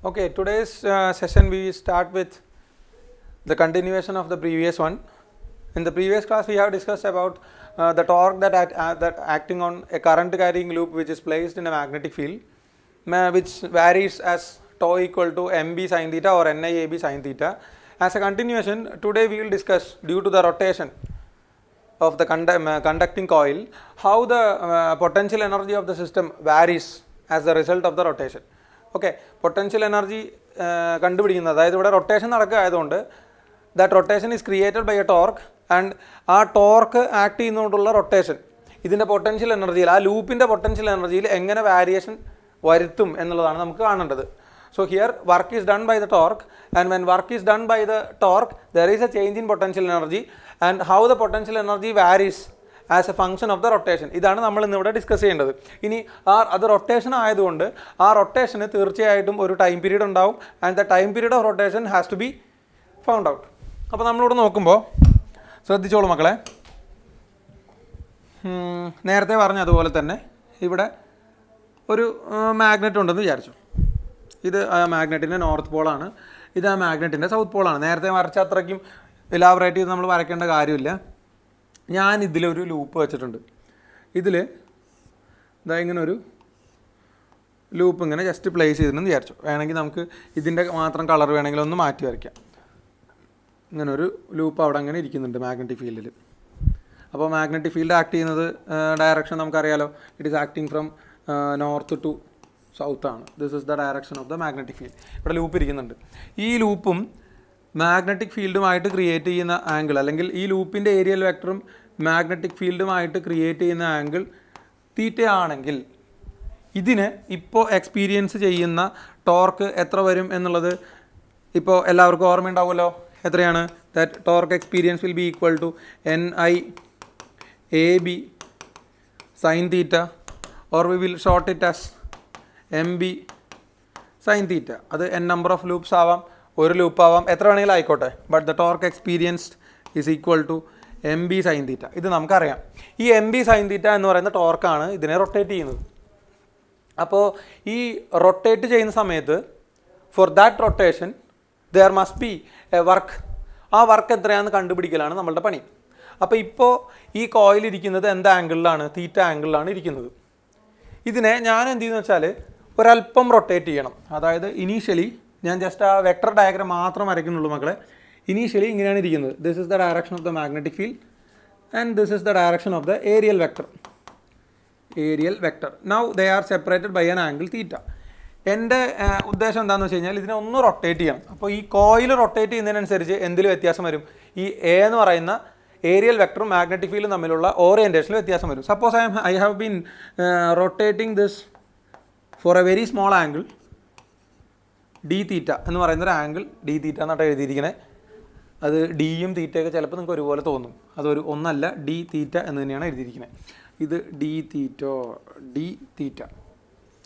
Okay, today's session we start with the continuation of the previous one. In the previous class, we have discussed about the torque that acting on a current carrying loop which is placed in a magnetic field, which varies as tau equal to mb sin theta or NIAB sin theta. As a continuation, today we will discuss, due to the rotation of the conducting coil, how the potential energy of the system varies as the result of the rotation. Okay, potential energy കണ്ടുപിടിക്കുന്നത്, അതായത് ഇവിടെ rotation നടക്കുക ആയതുകൊണ്ട് that rotation is created by a torque and ആ torque act ചെയ്യുന്നതുകൊണ്ടുള്ള rotation ഇതിൻ്റെ potential എനർജിയിൽ, ആ ലൂപ്പിൻ്റെ പൊട്ടൻഷ്യൽ എനർജിയിൽ എങ്ങനെ വാരിയേഷൻ വരുത്തും എന്നുള്ളതാണ് നമുക്ക് കാണേണ്ടത്. So here work is done by the torque, and when work is done by the torque, there is a change in potential energy, and how the potential energy varies as a function of the rotation. ഇതാണ് നമ്മൾ ഇന്നിവിടെ discuss ചെയ്യേണ്ടത്. ഇനി അത് rotation ആയതുകൊണ്ട് ആ റൊട്ടേഷന് തീർച്ചയായിട്ടും ഒരു ടൈം പീരീഡ് ഉണ്ടാവും, and the time period of rotation has to be found out. അപ്പോൾ നമ്മളിവിടെ നോക്കുമ്പോൾ ശ്രദ്ധിച്ചോളൂ മക്കളെ, നേരത്തെ പറഞ്ഞ അതുപോലെ തന്നെ ഇവിടെ ഒരു മാഗ്നറ്റ് ഉണ്ടെന്ന് വിചാരിച്ചു. ഇത് ആ മാഗ്നറ്റിൻ്റെ നോർത്ത് പോളാണ്, ഇത് ആ മാഗ്നറ്റിൻ്റെ സൗത്ത് പോളാണ്. നേരത്തെ വരച്ച അത്രയ്ക്കും ഇലാബറേറ്റ് ചെയ്ത് നമ്മൾ വരയ്ക്കേണ്ട കാര്യമില്ല. ഞാൻ ഇതിലൊരു ലൂപ്പ് വെച്ചിട്ടുണ്ട്. ഇതിൽ ഇതാ ഇങ്ങനെ ഒരു ലൂപ്പ് ഇങ്ങനെ ജസ്റ്റ് പ്ലേസ് ചെയ്തിരുന്നു വിചാരിച്ചു. വേണമെങ്കിൽ നമുക്ക് ഇതിൻ്റെ മാത്രം കളർ വേണമെങ്കിൽ ഒന്ന് മാറ്റി വരയ്ക്കാം. ഇങ്ങനൊരു ലൂപ്പ് അവിടെ അങ്ങനെ ഇരിക്കുന്നുണ്ട് മാഗ്നറ്റിക് ഫീൽഡിൽ. അപ്പോൾ മാഗ്നറ്റിക് ഫീൽഡ് ആക്ട് ചെയ്യുന്നത് ഡയറക്ഷൻ നമുക്കറിയാലോ, it is acting from north to south ആണ്. This is the direction of the magnetic field. ഇവിടെ ലൂപ്പ് ഇരിക്കുന്നുണ്ട്. ഈ ലൂപ്പും മാഗ്നറ്റിക് ഫീൽഡുമായിട്ട് ക്രിയേറ്റ് ചെയ്യുന്ന ആംഗിൾ, അല്ലെങ്കിൽ ഈ ലൂപ്പിൻ്റെ ഏരിയൽ വെക്ടറും മാഗ്നറ്റിക് ഫീൽഡുമായിട്ട് ക്രിയേറ്റ് ചെയ്യുന്ന ആംഗിൾ തീറ്റ ആണെങ്കിൽ ഇതിന് ഇപ്പോൾ എക്സ്പീരിയൻസ് ചെയ്യുന്ന ടോർക്ക് എത്ര വരും എന്നുള്ളത് ഇപ്പോൾ എല്ലാവർക്കും ഓർമ്മയുണ്ടാവുമല്ലോ. എത്രയാണ്? That torque experience will be equal to NIAB sin theta, or we will short it as MB sin theta. അത് n നമ്പർ ഓഫ് ലൂപ്സ് ആവാം, ഒരു ലൂപ്പ് ആവാം, എത്ര വേണമെങ്കിലും ആയിക്കോട്ടെ. But the torque experienced is equal to MB sin theta. ഇത് നമുക്കറിയാം. ഈ MB sin theta എന്ന് പറയുന്ന ടോർക്കാണ് ഇതിനെ റൊട്ടേറ്റ് ചെയ്യുന്നത്. അപ്പോൾ ഈ റൊട്ടേറ്റ് ചെയ്യുന്ന സമയത്ത് for that rotation there must be A work. ആ വർക്ക് എത്രയാണെന്ന് കണ്ടുപിടിക്കലാണ് നമ്മളുടെ പണി. അപ്പോൾ ഇപ്പോൾ ഈ കോയിൽ ഇരിക്കുന്നത് എന്ത് ആംഗിളിലാണ്? തീറ്റ ആംഗിളിലാണ് ഇരിക്കുന്നത്. ഇതിനെ ഞാൻ എന്ത് ചെയ്യുന്നു വെച്ചാൽ ഒരല്പം റൊട്ടേറ്റ് ചെയ്യണം. അതായത് ഇനീഷ്യലി ഞാൻ ജസ്റ്റ് ആ വെക്ടർ ഡയഗ്രാം മാത്രം വരയ്ക്കുന്നുള്ളൂ മക്കളെ. ഇനീഷ്യലി ഇങ്ങനെയാണ് ഇരിക്കുന്നത്. This is the direction of the magnetic field and this is the direction of the areal vector. Now they are separated by an angle theta. എൻ്റെ ഉദ്ദേശം എന്താണെന്ന് വെച്ച് കഴിഞ്ഞാൽ ഇതിനെ ഒന്ന് റൊട്ടേറ്റ് ചെയ്യണം. അപ്പോൾ ഈ കോയിൽ റൊട്ടേറ്റ് ചെയ്യുന്നതിനനുസരിച്ച് എന്തിൽ വ്യത്യാസം വരും? ഈ എ എന്ന് പറയുന്ന ഏരിയൽ വെക്ടറും മാഗ്നറ്റിക് ഫീൽഡും തമ്മിലുള്ള ഓറിയൻറ്റേഷനിൽ വ്യത്യാസം വരും. Suppose I have been rotating this for a very small angle d theta എന്ന് പറയുന്നൊരു ആംഗിൾ ഡി തീറ്റ എന്നാണ് എഴുതിയിരിക്കുന്നത്. അത് ഡിയും തീറ്റയൊക്കെ ചിലപ്പോൾ നിങ്ങൾക്ക് ഒരുപോലെ തോന്നും. അതൊരു ഒന്നല്ല, ഡി തീറ്റ എന്ന് തന്നെയാണ് എഴുതിയിരിക്കുന്നത്. ഇത് ഡി തീറ്റ.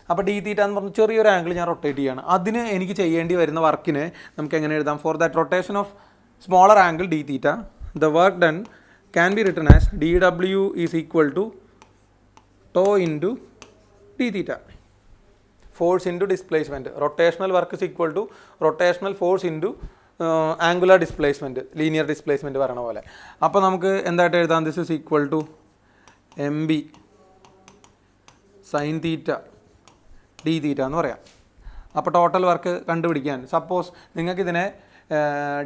അപ്പോൾ ഡി തീറ്റ എന്ന് പറഞ്ഞ ചെറിയൊരു ആംഗിൾ ഞാൻ റൊട്ടേറ്റ് ചെയ്യുകയാണ്. അതിന് എനിക്ക് ചെയ്യേണ്ടി വരുന്ന വർക്കിനെ നമുക്ക് എങ്ങനെ എഴുതാം? For that rotation of smaller angle d theta, the work done can be written as dW is equal to tau into d theta. Force into displacement. Rotational work is equal to rotational force into angular displacement, linear displacement പറയണ പോലെ. അപ്പോൾ നമുക്ക് എന്തായിട്ട് എഴുതാം? This is equal to MB sin theta d theta എന്ന് പറയാം. അപ്പോൾ total work കണ്ടുപിടിക്കാൻ സപ്പോസ് നിങ്ങൾക്കിതിനെ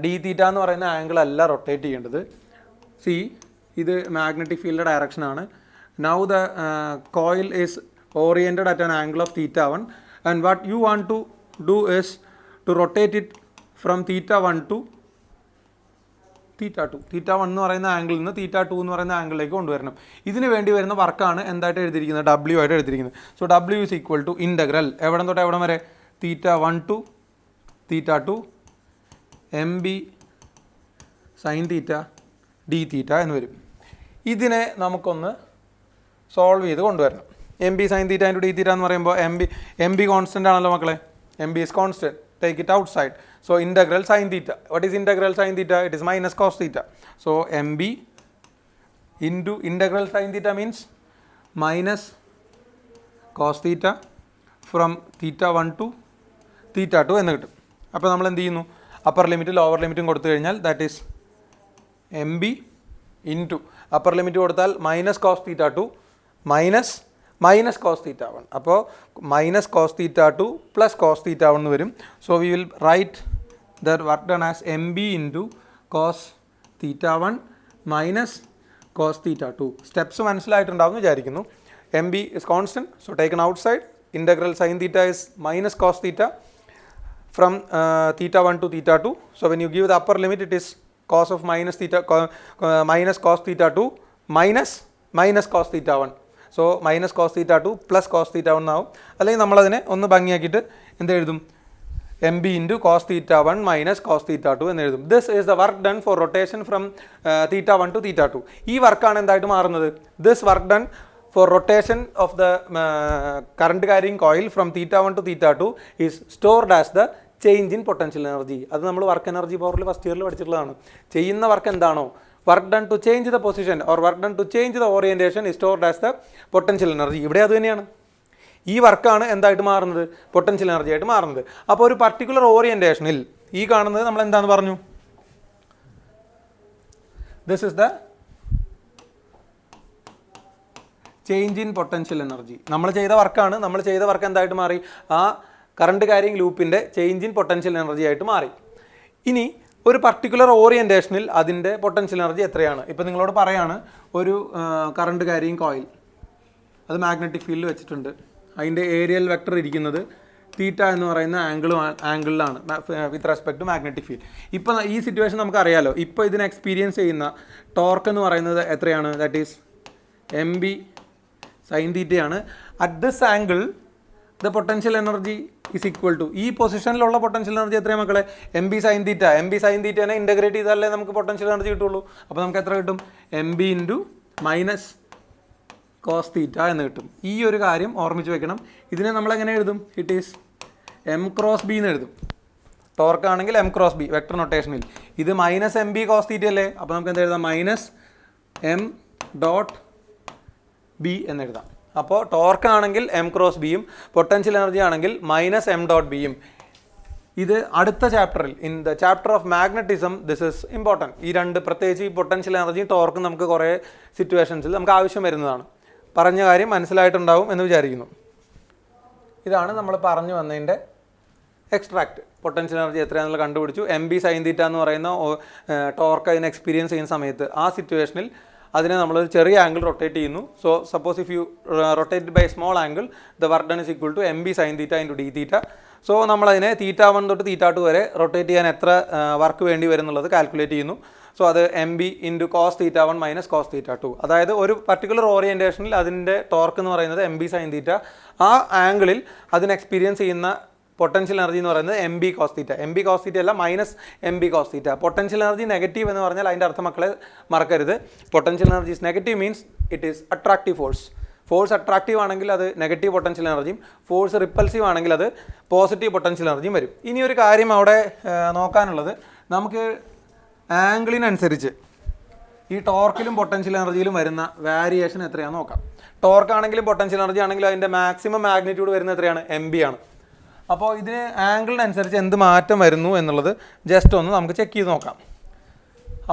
ഡി തീറ്റ എന്ന് പറയുന്ന ആംഗിൾ അല്ല റൊട്ടേറ്റ് ചെയ്യേണ്ടത്. സി, ഇത് മാഗ്നറ്റിക് ഫീൽഡ് ഡയറക്ഷനാണ്. Now the coil is oriented at an angle of theta 1, and what you want to do is to rotate it from theta 1 to theta 2. Theta 1 എന്ന് പറയുന്ന ആംഗിളിൽ നിന്ന് തീറ്റ 2 എന്ന് പറയുന്ന ആംഗിളിലേക്ക് കൊണ്ടുവരണം. ഇതിന് വേണ്ടി വരുന്ന വർക്കാണ് എന്തായിട്ട് എഴുതിയിരിക്കുന്നത്? W ആയിട്ട് എഴുതിയിരിക്കുന്നത്. So W is equal to integral എവിടം തൊട്ട് എവിടം വരെ? Theta 1 to theta 2 MB sin theta d theta എന്ന് വരും. ഇതിനെ നമുക്കൊന്ന് സോൾവ് ചെയ്ത് കൊണ്ടുവരണം. MB sin theta into d theta എന്ന് പറയുമ്പോൾ MB കോൺസ്റ്റൻ്റ് ആണല്ലോ മക്കളെ. MB is constant. Take it outside. So integral sin theta. What is integral sin theta? It is minus cos theta. So MB into integral sin theta means minus cos theta from theta 1 to theta two എന്ന് കിട്ടും. അപ്പോൾ നമ്മൾ എന്ത് ചെയ്യുന്നു, upper ലിമിറ്റും lower ലിമിറ്റും കൊടുത്തു കഴിഞ്ഞാൽ that is M B into upper limit കൊടുത്താൽ minus cos theta two minus cos theta one. അപ്പോൾ minus cos theta two plus cos theta one എന്ന് വരും. So we will write the work done as M B into cos theta one minus cos theta two. Steps മനസ്സിലായിട്ടുണ്ടാവും എന്ന് വിചാരിക്കുന്നു. M B is constant, so taken outside. Integral sin theta is minus cos theta from theta 1 to theta 2. So when you give the upper limit, it is cos of minus theta minus cos theta 2 minus cos theta 1. So minus cos theta 2 plus cos theta 1 now. അല്ലെങ്കിൽ നമ്മളതിനെ ഒന്ന് ഭംഗിയാക്കിയിട്ട് എന്ത് എഴുതും, M B into cos theta one minus cos theta two എന്ന് എഴുതും. This is the work done for rotation from theta one to theta two. ഈ വർക്കാണ് എന്തായിട്ട് മാറുന്നത്, this work done for rotation of the current carrying coil from theta 1 to theta 2 is stored as the change in potential energy. അത് നമ്മൾ work energy പവറിൽ first ഇയറിൽ പഠിച്ചിട്ടുള്ളതാണ്. ചെയ്യുന്ന work എന്താണോ, work done to change the position or work done to change the orientation is stored as the potential energy. ഇവിടെ അത് തന്നെയാണ്. ഈ വർക്കാണ് എന്തായിട്ട് മാറുന്നത്, പൊട്ടൻഷ്യൽ എനർജി ആയിട്ട് മാറുന്നത്. അപ്പോൾ ഒരു പർട്ടിക്കുലർ ഓറിയൻറ്റേഷനിൽ ഈ കാണുന്നത് നമ്മൾ എന്താണെന്ന് പറഞ്ഞു, this is the change in potential energy. നമ്മൾ ചെയ്ത വർക്ക് എന്തായിട്ട് മാറി, ആ കറണ്ട് ക്യാരിങ് ലൂപ്പിൻ്റെ ചേഞ്ച് ഇൻ പൊട്ടൻഷ്യൽ എനർജി ആയിട്ട് മാറി. ഇനി ഒരു പർട്ടിക്കുലർ ഓറിയൻറ്റേഷനിൽ അതിൻ്റെ പൊട്ടൻഷ്യൽ എനർജി എത്രയാണ്. ഇപ്പോൾ നിങ്ങളോട് പറയാണ്, ഒരു കറണ്ട് ക്യാരിങ് കോയിൽ അത് മാഗ്നറ്റിക് ഫീൽഡിൽ വെച്ചിട്ടുണ്ട്, അതിൻ്റെ ഏരിയൽ വെക്ടർ ഇരിക്കുന്നത് തീറ്റ എന്ന് പറയുന്ന ആംഗിളിലാണ് with respect to magnetic field. ഇപ്പോൾ ഈ സിറ്റുവേഷൻ നമുക്കറിയാലോ, ഇപ്പോൾ ഇതിനെ എക്സ്പീരിയൻസ് ചെയ്യുന്ന ടോർക്ക് എന്ന് പറയുന്നത് എത്രയാണ്, that is M B sine തീറ്റയാണ്. At this angle the potential energy is equal to, ഈ പൊസിഷനിലുള്ള പൊട്ടൻഷ്യൽ എനർജി എത്രയാണ് മക്കളെ, എം ബി സൈൻ തീറ്റനെ ഇൻ്റഗ്രേറ്റ് ചെയ്താലേ നമുക്ക് പൊട്ടൻഷ്യൽ എനർജി കിട്ടുള്ളൂ. അപ്പോൾ നമുക്ക് എത്ര കിട്ടും, M B into minus cos theta എന്ന് കിട്ടും. ഈ ഒരു കാര്യം ഓർമ്മിച്ച് വെക്കണം. ഇതിനെ നമ്മളെങ്ങനെ എഴുതും, it is M cross B എന്ന് എഴുതും. ടോർക്കാണെങ്കിൽ എം ക്രോസ് ബി വെക്ടർ നൊട്ടേഷനിൽ. ഇത് minus M B cos theta അല്ലേ, അപ്പോൾ നമുക്ക് എന്താ എഴുതാം, മൈനസ് എം ഡോട്ട് ബി എന്നെഴുതാം. അപ്പോൾ ടോർക്ക് ആണെങ്കിൽ എം ക്രോസ് ബിയും പൊട്ടൻഷ്യൽ എനർജി ആണെങ്കിൽ മൈനസ് എം ഡോട്ട് ബിയും. ഇത് അടുത്ത ചാപ്റ്ററിൽ, in the chapter of magnetism, this is important. ഈ രണ്ട്, പ്രത്യേകിച്ച് ഈ പൊട്ടൻഷ്യൽ എനർജിയും ടോർക്കും നമുക്ക് കുറേ സിറ്റുവേഷൻസിൽ നമുക്ക് ആവശ്യം വരുന്നതാണ്. പറഞ്ഞ കാര്യം മനസ്സിലായിട്ടുണ്ടാവും എന്ന് വിചാരിക്കുന്നു. ഇതാണ് നമ്മൾ പറഞ്ഞു വന്നതിൻ്റെ എക്സ്ട്രാക്റ്റ്. പൊട്ടൻഷ്യൽ എനർജി എത്രയാണെന്നുള്ള കണ്ടുപിടിച്ചു. എം ബി സൈൻ തീറ്റ എന്ന് പറയുന്ന ടോർക്ക് അതിനെ എക്സ്പീരിയൻസ് ചെയ്യുന്ന സമയത്ത് ആ സിറ്റുവേഷനിൽ അതിനെ നമ്മൾ ചെറിയ ആംഗിൾ റൊട്ടേറ്റ് ചെയ്യുന്നു. So suppose if you rotate by small angle, the work done is equal to M B sine theta into D theta. So നമ്മളതിനെ തീറ്റ 1 തൊട്ട് തീറ്റ 2 വരെ റൊട്ടേറ്റ് ചെയ്യാൻ എത്ര വർക്ക് വേണ്ടി വരും എന്നുള്ളത് കാൽക്കുലേറ്റ് ചെയ്യുന്നു. സോ അത് M B into cos theta 1 minus cos theta 2. അതായത് ഒരു പർട്ടിക്കുലർ ഓറിയൻറ്റേഷനിൽ അതിൻ്റെ ടോർക്ക് എന്ന് പറയുന്നത് എം ബി സൈൻ തീറ്റ, ആ ആംഗിളിൽ അതിന് എക്സ്പീരിയൻസ് ചെയ്യുന്ന പൊട്ടൻഷ്യൽ എനർജി എന്ന് പറയുന്നത് M B cos theta. M B cos theta അല്ല, minus M B cos theta. Potential energy negative എന്ന് പറഞ്ഞാൽ അതിൻ്റെ അർത്ഥം മക്കളെ മറക്കരുത്. Potential energy is negative means it is attractive force. Force attractive ആണെങ്കിൽ അത് നെഗറ്റീവ് പൊട്ടൻഷ്യൽ എനർജിയും, ഫോഴ്സ് റിപ്പൽസീവ് ആണെങ്കിൽ അത് പോസിറ്റീവ് പൊട്ടൻഷ്യൽ എനർജിയും വരും. ഇനി ഒരു കാര്യം അവിടെ നോക്കാനുള്ളത്, നമുക്ക് ആംഗിളിനനുസരിച്ച് ഈ ടോർക്കിലും പൊട്ടൻഷ്യൽ എനർജിയിലും വരുന്ന വാരിയേഷൻ എത്രയാണെന്ന് നോക്കാം. ടോർക്ക് ആണെങ്കിലും പൊട്ടൻഷ്യൽ എനർജി ആണെങ്കിലും അതിൻ്റെ മാക്സിമം മാഗ്നിറ്റ്യൂഡ് വരുന്നത് എത്രയാണ്, എം ബി ആണ്. അപ്പോൾ ഇതിന് ആംഗിളിനനുസരിച്ച് എന്ത് മാറ്റം വരുന്നു എന്നുള്ളത് ജസ്റ്റ് ഒന്ന് നമുക്ക് ചെക്ക് ചെയ്ത് നോക്കാം.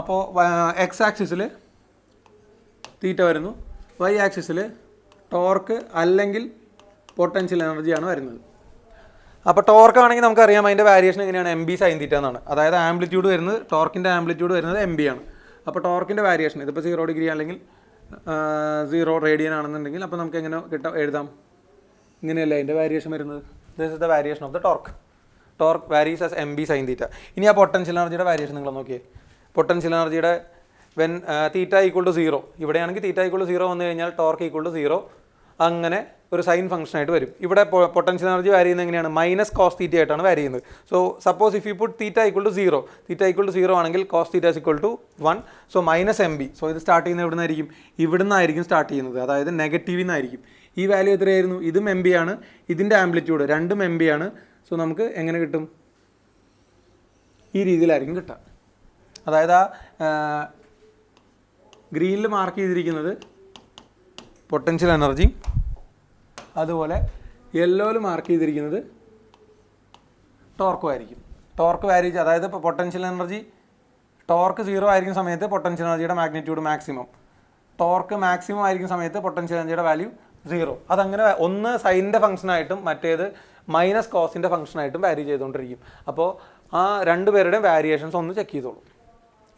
അപ്പോൾ എക്സ് ആക്സിസിൽ തീറ്റ വരുന്നു, വൈ ആക്സിസിൽ ടോർക്ക് അല്ലെങ്കിൽ പൊട്ടൻഷ്യൽ എനർജിയാണ് വരുന്നത്. അപ്പോൾ ടോർക്ക് ആണെങ്കിൽ നമുക്കറിയാം അതിൻ്റെ വാരിയേഷൻ എങ്ങനെയാണ്, എം ബി സൈൻ തീറ്റ എന്നാണ്. അതായത് ആംപ്ലിറ്റ്യൂഡ് വരുന്നത്, ടോർക്കിൻ്റെ ആംപ്ലിറ്റ്യൂഡ് വരുന്നത് എം ബി ആണ്. അപ്പോൾ ടോർക്കിൻ്റെ വാരിയേഷൻ ഇതിപ്പോൾ 0 ഡിഗ്രി അല്ലെങ്കിൽ 0 റേഡിയൻ ആണെന്നുണ്ടെങ്കിൽ അപ്പോൾ നമുക്ക് എങ്ങനെ എഴുതാം, ഇങ്ങനെയല്ലേ അതിൻ്റെ വാരിയേഷൻ വരുന്നത്. This is the variation of the torque. Torque varies as M B sine തീറ്റ. ഇനി ആ പൊട്ടൻഷ്യൽ എനർജിയുടെ വാരിയേഷൻ നിങ്ങൾ നോക്കിയേ. പൊട്ടൻഷ്യൽ എനർജിയുടെ വെൻ തീറ്റ ഈക്വൾ ടു 0, ഇവിടെയാണെങ്കിൽ തീറ്റ ഈക്വൾ ടു 0 വന്നു കഴിഞ്ഞാൽ ടോർക്ക് ഈക്വൾ ടു 0, അങ്ങനെ ഒരു സൈൻ ഫംഗ്ഷൻ ആയിട്ട് വരും. ഇവിടെ പൊട്ടൻഷ്യൽ എനർജി വാരി ചെയ്യുന്നത് എങ്ങനെയാണ്, മൈനസ് കോസ് തീറ്റ ആയിട്ടാണ് വാരി ചെയ്യുന്നത്. So suppose if you put theta equal to 0, theta equal to 0 ആണെങ്കിൽ cos theta is equal to 1, so minus M B. So ഇത് സ്റ്റാർട്ട് ചെയ്യുന്നത് എവിടെ നിന്നായിരിക്കും, ഇവിടെ നിന്നായിരിക്കും സ്റ്റാർട്ട് ചെയ്യുന്നത്, അതായത് നെഗറ്റീവിൽ നിന്നായിരിക്കും. ഈ വാല്യൂ എത്രയായിരുന്നു, ഇതും എം ബി ആണ്, ഇതിൻ്റെ ആംപ്ലിറ്റ്യൂഡ് രണ്ടും എം ബി ആണ്. സോ നമുക്ക് എങ്ങനെ കിട്ടും, ഈ രീതിയിലായിരിക്കും കിട്ടുക. അതായത് ആ ഗ്രീനിൽ മാർക്ക് ചെയ്തിരിക്കുന്നത് പൊട്ടൻഷ്യൽ എനർജി, അതുപോലെ യെല്ലോയിൽ മാർക്ക് ചെയ്തിരിക്കുന്നത് ടോർക്കും ആയിരിക്കും. ടോർക്ക് വാരി, അതായത് ഇപ്പോൾ പൊട്ടൻഷ്യൽ എനർജി ടോർക്ക് 0 ആയിരിക്കുന്ന സമയത്ത് പൊട്ടൻഷ്യൽ എനർജിയുടെ മാഗ്നിറ്റ്യൂഡ് മാക്സിമം, ടോർക്ക് മാക്സിമം ആയിരിക്കുന്ന സമയത്ത് പൊട്ടൻഷ്യൽ എനർജിയുടെ വാല്യൂ 0. അതങ്ങനെ ഒന്ന് സൈനിൻ്റെ ഫംഗ്ഷനായിട്ടും മറ്റേത് മൈനസ് കോസിൻ്റെ ഫംഗ്ഷനായിട്ടും വാരി ചെയ്തുകൊണ്ടിരിക്കും. അപ്പോൾ ആ രണ്ടുപേരുടെയും വാരിയേഷൻസ് ഒന്ന് ചെക്ക് ചെയ്തോളൂ.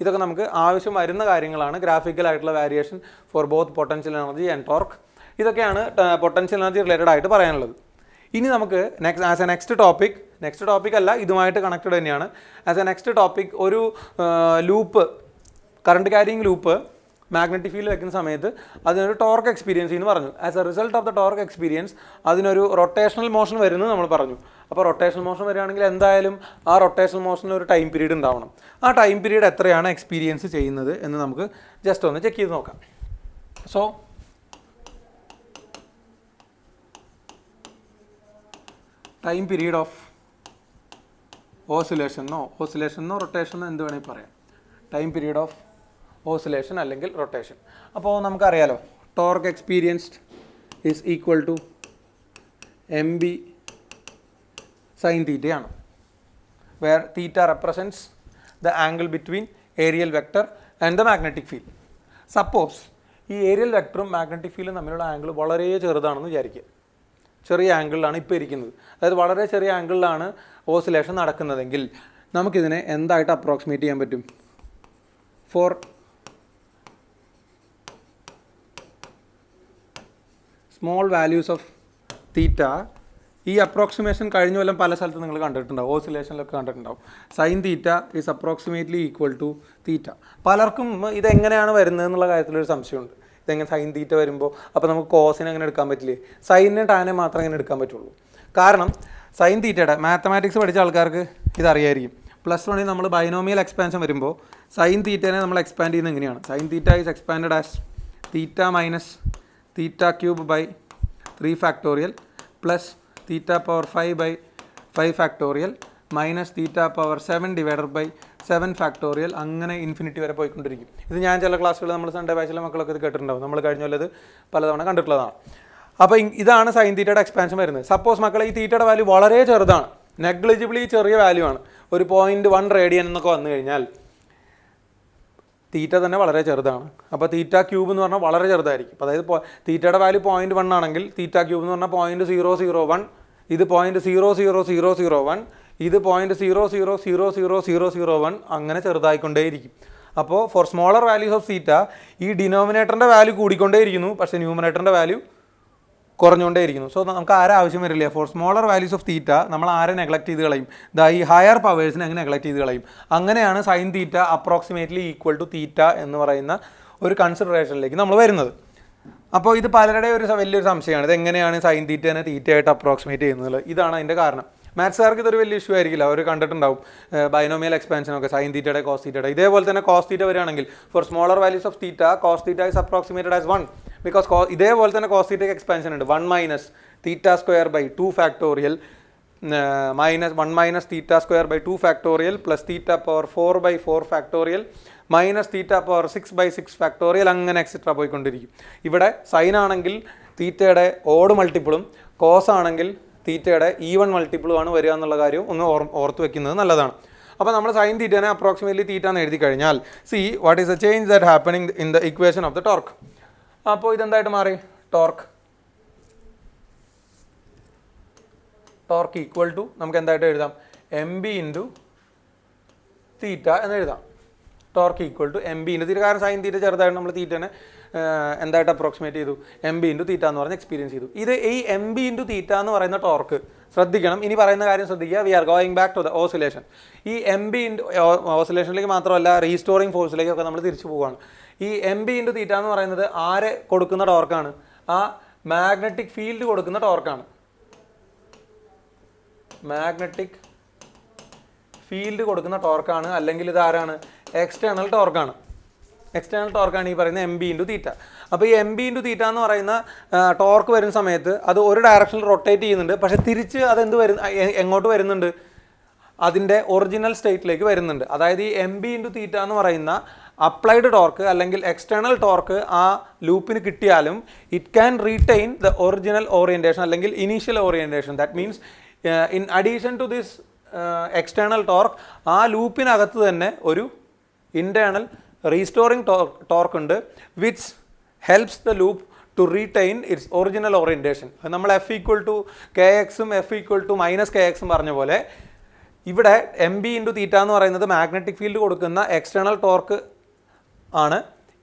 ഇതൊക്കെ നമുക്ക് ആവശ്യം വരുന്ന കാര്യങ്ങളാണ്. ഗ്രാഫിക്കലായിട്ടുള്ള variation for both potential energy and torque. ഇതൊക്കെയാണ് പൊട്ടൻഷ്യൽ എനർജി റിലേറ്റഡ് ആയിട്ട് പറയാനുള്ളത്. ഇനി നമുക്ക് ആസ് എ നെക്സ്റ്റ് ടോപ്പിക് അല്ല, ഇതുമായിട്ട് കണക്റ്റഡ് തന്നെയാണ്. ആസ് എ നെക്സ്റ്റ് ടോപ്പിക് ഒരു loop, current carrying loop magnetic field വെക്കുന്ന സമയത്ത് അതിനൊരു ടോർക്ക് എക്സ്പീരിയൻസ് എന്ന് പറഞ്ഞു. As A result of the torque experience അതിനൊരു റൊട്ടേഷണൽ മോഷൻ വരുന്നത് നമ്മൾ പറഞ്ഞു. അപ്പോൾ റൊട്ടേഷണൽ മോഷൻ വരികയാണെങ്കിൽ എന്തായാലും ആ റൊട്ടേഷണൽ മോഷന് ഒരു ടൈം പീരീഡ് ഉണ്ടാവണം. ആ ടൈം പീരീഡ് എത്രയാണ് എക്സ്പീരിയൻസ് ചെയ്യുന്നത് എന്ന് നമുക്ക് ജസ്റ്റ് ഒന്ന് ചെക്ക് ചെയ്ത് നോക്കാം. സോ ടൈം പീരീഡ് ഓഫ് ഓസിലേഷനോ റൊട്ടേഷനോ എന്ത് വേണമെങ്കിൽ പറയാം. ടൈം പീരീഡ് ഓഫ് ഓസിലേഷൻ അല്ലെങ്കിൽ റൊട്ടേഷൻ. അപ്പോൾ നമുക്കറിയാലോ torque experienced is equal to mb sin theta ആണ്, where theta represents the angle between aerial vector and the magnetic field. Suppose ഈ ഏരിയൽ വെക്ടറും മാഗ്നറ്റിക് ഫീൽഡും തമ്മിലുള്ള ആംഗിൾ വളരെ ചെറുതാണെന്ന് വിചാരിക്കുക. ചെറിയ ആംഗിളിലാണ് ഇപ്പോൾ ഇരിക്കുന്നത്, അതായത് വളരെ ചെറിയ ആംഗിളിലാണ് ഓസിലേഷൻ നടക്കുന്നതെങ്കിൽ നമുക്കിതിനെ എന്തായിട്ട് അപ്രോക്സിമേറ്റ് ചെയ്യാൻ പറ്റും? Four small values of theta, ഈ അപ്രോക്സിമേഷൻ കഴിഞ്ഞ കൊല്ലം പല സ്ഥലത്തും നിങ്ങൾ കണ്ടിട്ടുണ്ടാവും, ഓസിലേഷനിലൊക്കെ കണ്ടിട്ടുണ്ടാവും. Sine theta is approximately equal to theta. പലർക്കും ഇതെങ്ങനെയാണ് വരുന്നത് എന്നുള്ള കാര്യത്തിലൊരു സംശയമുണ്ട്. ഇതെങ്ങനെ സൈൻ തീറ്റ വരുമ്പോൾ അപ്പോൾ നമുക്ക് കോസിനെ എങ്ങനെ എടുക്കാൻ പറ്റില്ലേ, സൈനിനെ ടാനെ മാത്രം എങ്ങനെ എടുക്കാൻ പറ്റുള്ളൂ? കാരണം സൈൻ തീറ്റയുടെ മാത്തമാറ്റിക്സ് പഠിച്ച ആൾക്കാർക്ക് ഇതറിയായിരിക്കും. +1 നമ്മൾ ബൈനോമിയൽ എക്സ്പാൻഷൻ വരുമ്പോൾ സൈൻ തീറ്റനെ നമ്മൾ എക്സ്പാൻഡ് ചെയ്യുന്നത് എങ്ങനെയാണ്? Sine theta is expanded as theta minus theta cube by 3 factorial plus theta power 5 by 5 factorial minus theta power 7 divided by 7 factorial, അങ്ങനെ ഇൻഫിനിറ്റി വരെ പോയിക്കൊണ്ടിരിക്കും. ഇത് ഞാൻ ചില ക്ലാസ്സുകൾ നമ്മൾ സൺഡേ ബാച്ചിലെ മക്കളൊക്കെ ഇത് കേട്ടിട്ടുണ്ടാവും, നമ്മൾ കഴിഞ്ഞ കൊല്ലം ഇത് പലതവണ കണ്ടിട്ടുള്ളതാണ്. അപ്പോൾ ഇതാണ് സൈൻ തീറ്റയുടെ എക്സ്പാൻഷൻ വരുന്നത്. സപ്പോസ് മക്കളെ ഈ തീറ്റയുടെ വാല്യൂ വളരെ ചെറുതാണ്, നെഗ്ലിജിബിളി ചെറിയ വാല്യൂ ആണ്, ഒരു 0.1 റേഡിയൻ എന്നൊക്കെ വന്നു കഴിഞ്ഞാൽ തീറ്റ തന്നെ വളരെ ചെറുതാണ്. അപ്പോൾ തീറ്റ ക്യൂബ് എന്ന് പറഞ്ഞാൽ വളരെ ചെറുതായിരിക്കും. അതായത് തീറ്റയുടെ വാല്യൂ 0.1 ആണെങ്കിൽ തീറ്റ ക്യൂബ് എന്ന് പറഞ്ഞാൽ 0.001, ഇത് 0.00001, ഇത് 0.0000001, അങ്ങനെ ചെറുതായിക്കൊണ്ടേയിരിക്കും. അപ്പോൾ for smaller values of theta ഈ ഡിനോമിനേറ്ററിൻ്റെ വാല്യൂ കൂടിക്കൊണ്ടേയിരിക്കുന്നു, പക്ഷേ ന്യൂമിനേറ്ററിൻ്റെ വാല്യൂ കുറഞ്ഞുകൊണ്ടേയിരിക്കുന്നു. സോ നമുക്ക് ആരെ ആവശ്യം വരില്ല. For smaller values of theta നമ്മൾ ആരെ നെഗ്ലക്ട് ചെയ്ത് കളയും? ഈ ഹയർ പവേഴ്സിനെ അങ്ങനെ നെഗ്ലക്ട് ചെയ്ത് കളയും. അങ്ങനെയാണ് sine theta approximately equal to theta എന്ന് പറയുന്ന ഒരു കൺസിഡറേഷനിലേക്ക് നമ്മൾ വരുന്നത്. അപ്പോൾ ഇത് പലരുടെ ഒരു വലിയൊരു സംശയമാണ്, ഇത് എങ്ങനെയാണ് സൈൻ തീറ്റേനെ തീറ്റയായിട്ട് അപ്രോക്സിമേറ്റ് ചെയ്യുന്നത്? ഇതാണ് അതിൻ്റെ കാരണം. മാത്സുകാർക്ക് ഇതൊരു വലിയ ഇഷ്യൂ ആയിരിക്കില്ല, അവർ കണ്ടിട്ടുണ്ടാവും ബൈനോമിയൽ എക്സ്പാൻഷനൊക്കെ, സൈൻ തീറ്റയുടെ കോസ് തീറ്റയുടെ. ഇതേപോലെ തന്നെ കോസ് തീറ്റ വരികയാണെങ്കിൽ for smaller values of theta cos theta is approximated as 1, because ഇതേപോലെ തന്നെ കോസ് തീറ്റയ്ക്ക് എക്സ്പാൻഷൻ ഉണ്ട്. 1 minus theta square by 2 factorial minus 1 minus theta square by 2 factorial plus theta power 4 by 4 factorial minus theta power 6 by 6 factorial, അങ്ങനെ etcetera പോയിക്കൊണ്ടിരിക്കും. ഇവിടെ sign ആണെങ്കിൽ തീറ്റയുടെ odd മൾട്ടിപ്പിളും cos ആണെങ്കിൽ തീറ്റയുടെ ഈവൺ മൾട്ടിപ്പിളുമാണ് വരിക എന്നുള്ള കാര്യം ഒന്ന് ഓർത്ത് വെക്കുന്നത് നല്ലതാണ്. അപ്പോൾ നമ്മൾ സൈൻ തീറ്റനെ അപ്രോക്സിമേറ്റ്ലി തീറ്റ എന്ന് എഴുതി കഴിഞ്ഞാൽ see what is the change that happening in the equation of the torque. അപ്പോൾ ഇതെന്തായിട്ട് മാറി? ടോർക്ക് ഈക്വൽ ടു നമുക്ക് എന്തായിട്ട് എഴുതാം? mb ഇൻറ്റു തീറ്റ എന്ന് എഴുതാം. Torque equal to mb into theta. കാരണം സൈൻ തീറ്റ ചെറുതായിട്ട് നമ്മൾ തീറ്റനെ എന്തായിട്ട് അപ്രോക്സിമേറ്റ് ചെയ്തു? mb ഇൻറ്റു തീറ്റ എന്ന് പറഞ്ഞ് എക്സ്പീരിയൻസ് ചെയ്തു. ഇത് ഈ mb ഇൻറ്റു തീറ്റ എന്ന് പറയുന്ന ടോർക്ക് ശ്രദ്ധിക്കണം. ഇനി പറയുന്ന കാര്യം ശ്രദ്ധിക്കുക. We are going back to the oscillation. ഈ mb ഇൻറ്റു ഓസിലേഷനിലേക്ക് മാത്രമല്ല റീസ്റ്റോറിങ് ഫോഴ്സിലേക്കൊക്കെ നമ്മൾ തിരിച്ചു പോവുകയാണ്. ഈ mb ഇൻറ്റു തീറ്റ എന്ന് പറയുന്നത് ആരെ കൊടുക്കുന്ന ടോർക്കാണ്? ആ മാഗ്നറ്റിക് ഫീൽഡ് കൊടുക്കുന്ന ടോർക്കാണ്. മാഗ്നറ്റിക് ഫീൽഡ് കൊടുക്കുന്ന ടോർക്കാണ്, അല്ലെങ്കിൽ ഇത് ആരാണ്? എക്സ്റ്റേണൽ ടോർക്കാണ്. എക്സ്റ്റേണൽ ടോർക്കാണ് ഈ പറയുന്ന mb ഇൻറ്റു തീറ്റ. അപ്പോൾ ഈ mb ഇൻറ്റു തീറ്റ എന്ന് പറയുന്ന ടോർക്ക് വരുന്ന സമയത്ത് അത് ഒരു ഡയറക്ഷനിൽ റൊട്ടേറ്റ് ചെയ്യുന്നുണ്ട്, പക്ഷേ തിരിച്ച് അതെന്ത് എങ്ങോട്ട് വരുന്നുണ്ട്? അതിൻ്റെ ഒറിജിനൽ സ്റ്റേറ്റിലേക്ക് വരുന്നുണ്ട്. അതായത് ഈ mb ഇൻറ്റു തീറ്റ എന്ന് പറയുന്ന അപ്ലൈഡ് ടോർക്ക് അല്ലെങ്കിൽ എക്സ്റ്റേണൽ ടോർക്ക് ആ ലൂപ്പിന് കിട്ടിയാലും it can retain the original orientation അല്ലെങ്കിൽ initial orientation. That means in addition to this external torque, ആ ലൂപ്പിനകത്ത് തന്നെ ഒരു ഇൻറ്റേർണൽ റീസ്റ്റോറിങ് ടോർക്ക് ഉണ്ട് which helps the loop to retain its original orientation. അത് നമ്മൾ എഫ് ഈക്വൽ ടു കെ എക്സും F equal to minus K എക്സും പറഞ്ഞ പോലെ ഇവിടെ എം ബി ഇൻറ്റു തീറ്റ എന്ന് പറയുന്നത് മാഗ്നറ്റിക് ഫീൽഡ് കൊടുക്കുന്ന എക്സ്റ്റേണൽ ടോർക്ക് ആണ്.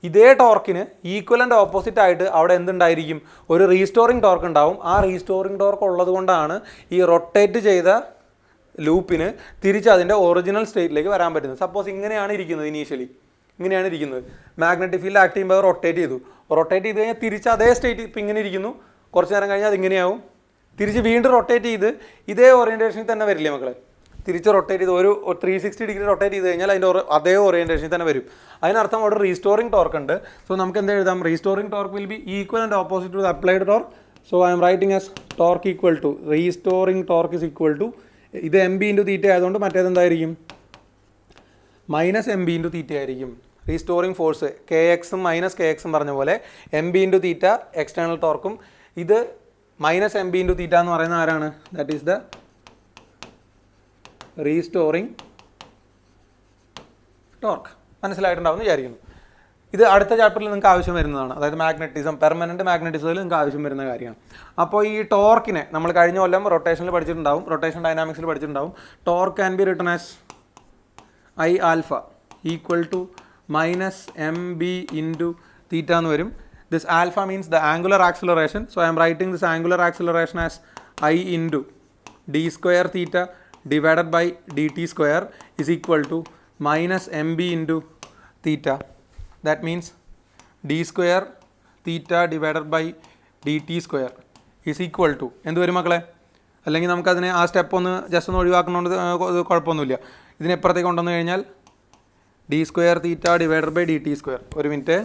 ഇതേ ടോർക്കിന് ഈക്വലൻ്റ് ഓപ്പോസിറ്റ് ആയിട്ട് അവിടെ എന്തുണ്ടായിരിക്കും, ഒരു റീസ്റ്റോറിങ് ടോർക്ക് ഉണ്ടാവും. ആ റീസ്റ്റോറിങ് ടോർക്ക് ഉള്ളത് കൊണ്ടാണ് ഈ റൊട്ടേറ്റ് ചെയ്ത ലൂപ്പിന് തിരിച്ച് അതിൻ്റെ ഒറിജിനൽ സ്റ്റേറ്റിലേക്ക് വരാൻ പറ്റുന്നത്. സപ്പോസ് ഇങ്ങനെയാണ് ഇരിക്കുന്നത്, ഇനീഷ്യലി ഇങ്ങനെയാണ് ഇരിക്കുന്നത്, മാഗ്നറ്റിക് ഫീൽഡ് ആക്ട് ചെയ്യുമ്പോൾ റൊട്ടേറ്റ് ചെയ്ത് കഴിഞ്ഞാൽ തിരിച്ച് അതേ സ്റ്റേറ്റ് ഇപ്പം ഇങ്ങനെ ഇരിക്കുന്നു, കുറച്ച് നേരം കഴിഞ്ഞാൽ അതിങ്ങനെയാവും, തിരിച്ച് വീണ്ടും റൊട്ടേറ്റ് ചെയ്ത് ഇതേ ഓറിയൻറ്റേഷനിൽ തന്നെ വരില്ലേ മക്കളെ, തിരിച്ച് റൊട്ടേറ്റ് ചെയ്ത് ഒരു 360 ഡിഗ്രി റൊട്ടേറ്റ് ചെയ്ത് കഴിഞ്ഞാൽ അതിൻ്റെ അതേ ഓറിയൻറ്റേഷനിൽ തന്നെ വരും. അതിനർത്ഥം അവിടെ റീസ്റ്റോറിങ് ടോർക്ക് ഉണ്ട്. സോ നമുക്ക് എന്താ എഴുതാം, restoring torque will be equal and opposite to the applied torque. So I'm writing as torque equal to restoring torque is equal to, ഇത് എം ബി ഇൻറ്റു തീറ്റ ആയതുകൊണ്ട് മറ്റേതെന്തായിരിക്കും, minus M B into theta ആയിരിക്കും. Restoring force K എക്സും minus K എക്സും പറഞ്ഞ പോലെ M B into theta external ടോർക്കും, ഇത് minus M B into theta എന്ന് പറയുന്ന ആരാണ്, that is the restoring torque. മനസ്സിലായിട്ടുണ്ടാവും എന്ന് വിചാരിക്കുന്നു. ഇത് അടുത്ത ചാപ്റ്ററിൽ നിങ്ങൾക്ക് ആവശ്യം വരുന്നതാണ്, അതായത് മാഗ്നറ്റിസം, പെർമനൻറ്റ് മാഗ്നറ്റിസത്തിൽ നിങ്ങൾക്ക് ആവശ്യം വരുന്ന കാര്യമാണ്. അപ്പോൾ ഈ ടോർക്കിനെ നമ്മൾ കഴിഞ്ഞ കൊല്ലം റൊട്ടേഷനിൽ പഠിച്ചിട്ടുണ്ടാവും, റൊട്ടേഷൻ ഡൈനാമിക്സിൽ പഠിച്ചിട്ടുണ്ടാവും. Torque can be written as I alpha equal to minus M B into theta എന്ന് വരും. This alpha means the angular acceleration. So I'm writing this angular acceleration as I into D square theta divided by dt square is equal to minus mb into theta. That means d square theta divided by dt square is equal to എന്ത് വരും മക്കളെ, അല്ലെങ്കിൽ നമുക്കതിനെ ആ step ഒന്ന് just ഒന്ന് ഒഴിവാക്കുന്നതുകൊണ്ട് കുഴപ്പമൊന്നുമില്ല. ഇതിനെപ്പുറത്തേക്ക് കൊണ്ടുവന്നു കഴിഞ്ഞാൽ D square theta divided by D T square. ഒരു മിനിറ്റ്,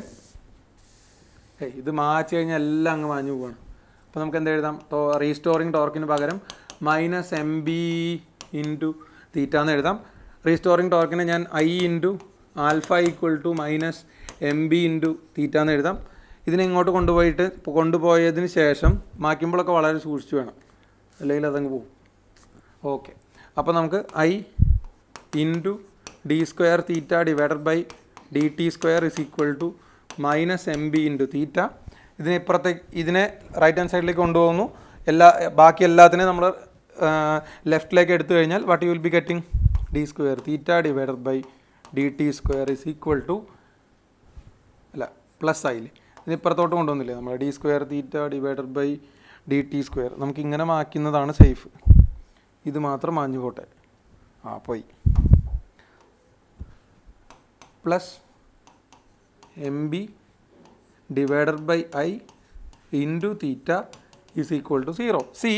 ഇത് മാച്ച് കഴിഞ്ഞാൽ എല്ലാം അങ്ങ് മാഞ്ഞു പോവുകയാണ്. അപ്പോൾ നമുക്ക് എന്ത് എഴുതാം, റീസ്റ്റോറിങ് ടോർക്കിന് പകരം minus M B into theta എന്ന് എഴുതാം. റീസ്റ്റോറിങ് ടോർക്കിനെ ഞാൻ I into alpha equal to minus M B into theta എന്ന് എഴുതാം. ഇതിനെ ഇങ്ങോട്ട് കൊണ്ടുപോയതിന് ശേഷം മാറ്റുമ്പോഴൊക്കെ വളരെ സൂക്ഷിച്ച് വേണം, അല്ലെങ്കിൽ അതങ്ങ് പോകും. ഓക്കെ, അപ്പോൾ നമുക്ക് I into D square theta divided by D T square is equal to minus M B into theta. ഇതിനെ റൈറ്റ് ഹാൻഡ് സൈഡിലേക്ക് കൊണ്ടുപോകുന്നു. ബാക്കി എല്ലാത്തിനെയും നമ്മൾ ലെഫ്റ്റിലേക്ക് എടുത്തു കഴിഞ്ഞാൽ what you will be getting, D square theta divided by D T square is equal to plus ആയില്ലേ, ഇതിനിപ്പുറത്തോട്ട് കൊണ്ടുവന്നില്ലേ നമ്മൾ, D square theta divided by D T square. നമുക്ക് ഇങ്ങനെ മാറ്റുന്നതാണ് സേഫ്. ഇത് മാത്രം മാഞ്ഞു പോട്ടെ, പോയി, plus M B divided by I into theta is equal to 0. See,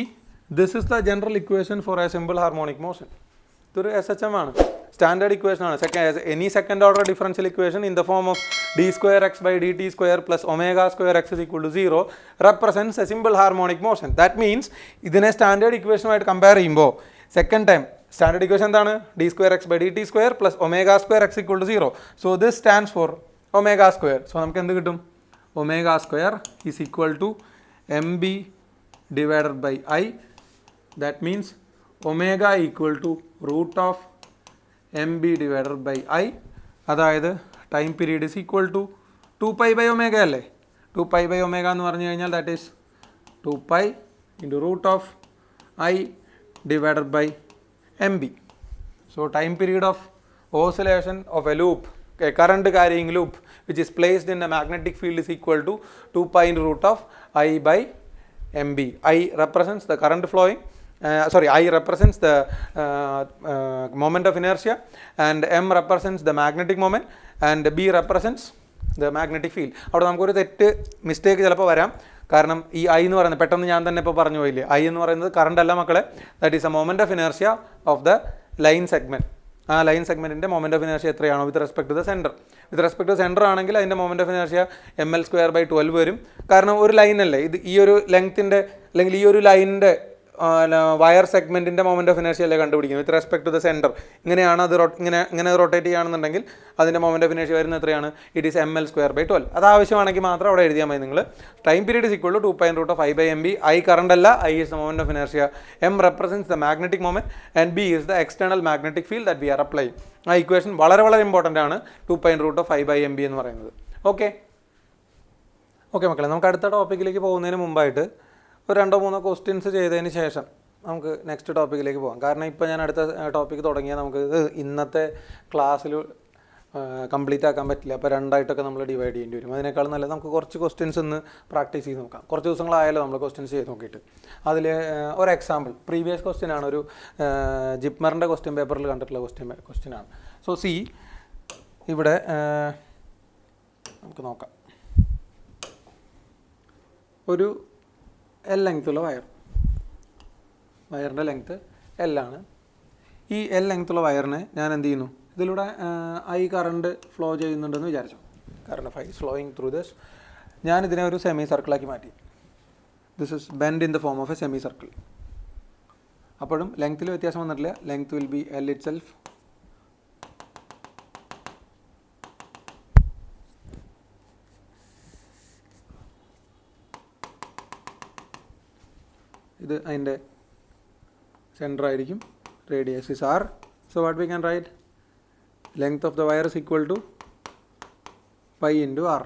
this is the general equation for a simple harmonic motion. ഇതൊരു SHM ആണ്, സ്റ്റാൻഡേർഡ് ഇക്വേഷൻ ആണ്. Any second order differential equation in the form of D square X by D T square plus omega square X is equal to 0 represents a simple harmonic motion. That means ഇതിനെ standard ഇക്വേഷനുമായിട്ട് compare ചെയ്യുമ്പോൾ second time standard equation എന്താണ്, D square X by D T square plus omega square X equal to 0. So this stands for omega square. So നമുക്ക് എന്ത് കിട്ടും, omega square is equal to M B divided by I. That means omega equal to root of mb divided by I. അതായത് time period is equal to 2π by omega അല്ലേ. 2π by omega എന്ന് പറഞ്ഞു കഴിഞ്ഞാൽ that is 2π into root of I divided by M B. So time period of oscillation of a loop, a current carrying loop which is placed in a magnetic field is equal to 2π into root of I by mb. I represents the current flowing, I represents the moment of inertia, and m represents the magnetic moment, and b represents the magnetic field. അവിടെ നമുക്കൊരു mistake ചിലപ്പോൾ വരാം. കാരണം ഈ I എന്ന് പറയുന്നത് പെട്ടെന്ന് ഞാൻ തന്നെ ഇപ്പോൾ പറഞ്ഞു പോയില്ലേ, ഐ എന്ന് പറയുന്നത് കറണ്ട് അല്ല മക്കളെ, that is a moment of inertia of the line segment. ആ ലൈൻ സെഗ്മെൻറ്റിൻ്റെ മൊമെൻറ്റ് ഓഫ് ഇനേർഷ്യ എത്രയാണോ with respect to the centre. With respect to centre ആണെങ്കിൽ അതിൻ്റെ moment of inertia ml² by 12 വരും. കാരണം ഒരു ലൈനല്ലേ ഇത്, ഈ ഒരു ലെങ്ത്തിൻ്റെ അല്ലെങ്കിൽ ഈ ഒരു ലൈനിൻ്റെ വയർ സെഗ്മെൻറ്റിൻ്റെ മൊമെൻറ്റ് ഓഫ് ഇനേർഷ്യ അല്ലേ കണ്ടുപിടിക്കുന്നത് with respect to the centre. ഇങ്ങനെയാണ് അത് ഇങ്ങനെ റൊട്ടേറ്റ് ചെയ്യുകയാണെന്നുണ്ടെങ്കിൽ അതിൻ്റെ മൊമെൻറ്റ് ഓഫ് ഇനേർഷ്യ വരുന്നത് എത്രയാണ്? It is ml²/12. അത് ആവശ്യമാണെങ്കിൽ മാത്രം അവിടെ എഴുതിയാൽ മതി നിങ്ങൾ. Time period is equal to 2π√5/mb. I current അല്ല, I is the moment of inertia. M represents the magnetic moment and B is the external magnetic field that we are applying. ആ equation വളരെ വളരെ important ആണ്, 2π√5/mb എന്ന് പറയുന്നത്. Okay മക്കളെ, നമുക്ക് അടുത്ത ടോപ്പിക്കിലേക്ക് പോകുന്നതിന് മുമ്പായിട്ട് ഒരു 2-3 ക്വസ്റ്റ്യൻസ് ചെയ്തതിന് ശേഷം നമുക്ക് നെക്സ്റ്റ് ടോപ്പിക്കിലേക്ക് പോകാം. കാരണം ഇപ്പോൾ ഞാൻ അടുത്ത ടോപ്പിക്ക് തുടങ്ങിയാൽ നമുക്ക് ഇത് ഇന്നത്തെ ക്ലാസ്സിൽ കംപ്ലീറ്റ് ആക്കാൻ പറ്റില്ല. അപ്പോൾ 2ആയിട്ടൊക്കെ നമ്മൾ ഡിവൈഡ് ചെയ്യേണ്ടി വരും. അതിനേക്കാൾ നല്ലത് നമുക്ക് കുറച്ച് ക്വസ്റ്റ്യൻസ് ഒന്ന് പ്രാക്ടീസ് ചെയ്ത് നോക്കാം. കുറച്ച് ദിവസങ്ങളായാലും നമ്മൾ ക്വസ്റ്റ്യൻസ് ചെയ്ത് നോക്കിയിട്ട്. അതിൽ ഒരു എക്സാമ്പിൾ പ്രീവിയസ് ക്വസ്റ്റ്യൻ ആണ്, ഒരു ജിപ്മറിൻ്റെ ക്വസ്റ്റ്യൻ പേപ്പറിൽ കണ്ടിട്ടുള്ള ക്വസ്റ്റ്യൻ ആണ്. സോ സി ഇവിടെ നമുക്ക് നോക്കാം. ഒരു L ലെങ്ത്തുള്ള വയറിൻ്റെ ലെങ്ത്ത് L ആണ്. ഈ L ലെങ്ത്തുള്ള വയറിനെ ഞാൻ എന്ത് ചെയ്യുന്നു, ഇതിലൂടെ I കറണ്ട് ഫ്ലോ ചെയ്യുന്നുണ്ടെന്ന് വിചാരിച്ചു. Current I is flowing through this. ഞാനിതിനെ ഒരു സെമി സർക്കിളാക്കി മാറ്റി. This is bend in the form of a semicircle. അപ്പോഴും ലെങ്ത്തിൽ വ്യത്യാസം വന്നിട്ടില്ല. Length will be L itself. ഇത് അതിൻ്റെ സെൻറ്റർ ആയിരിക്കും. Radius is R. So what we can write, length of the wire is equal to pi into R.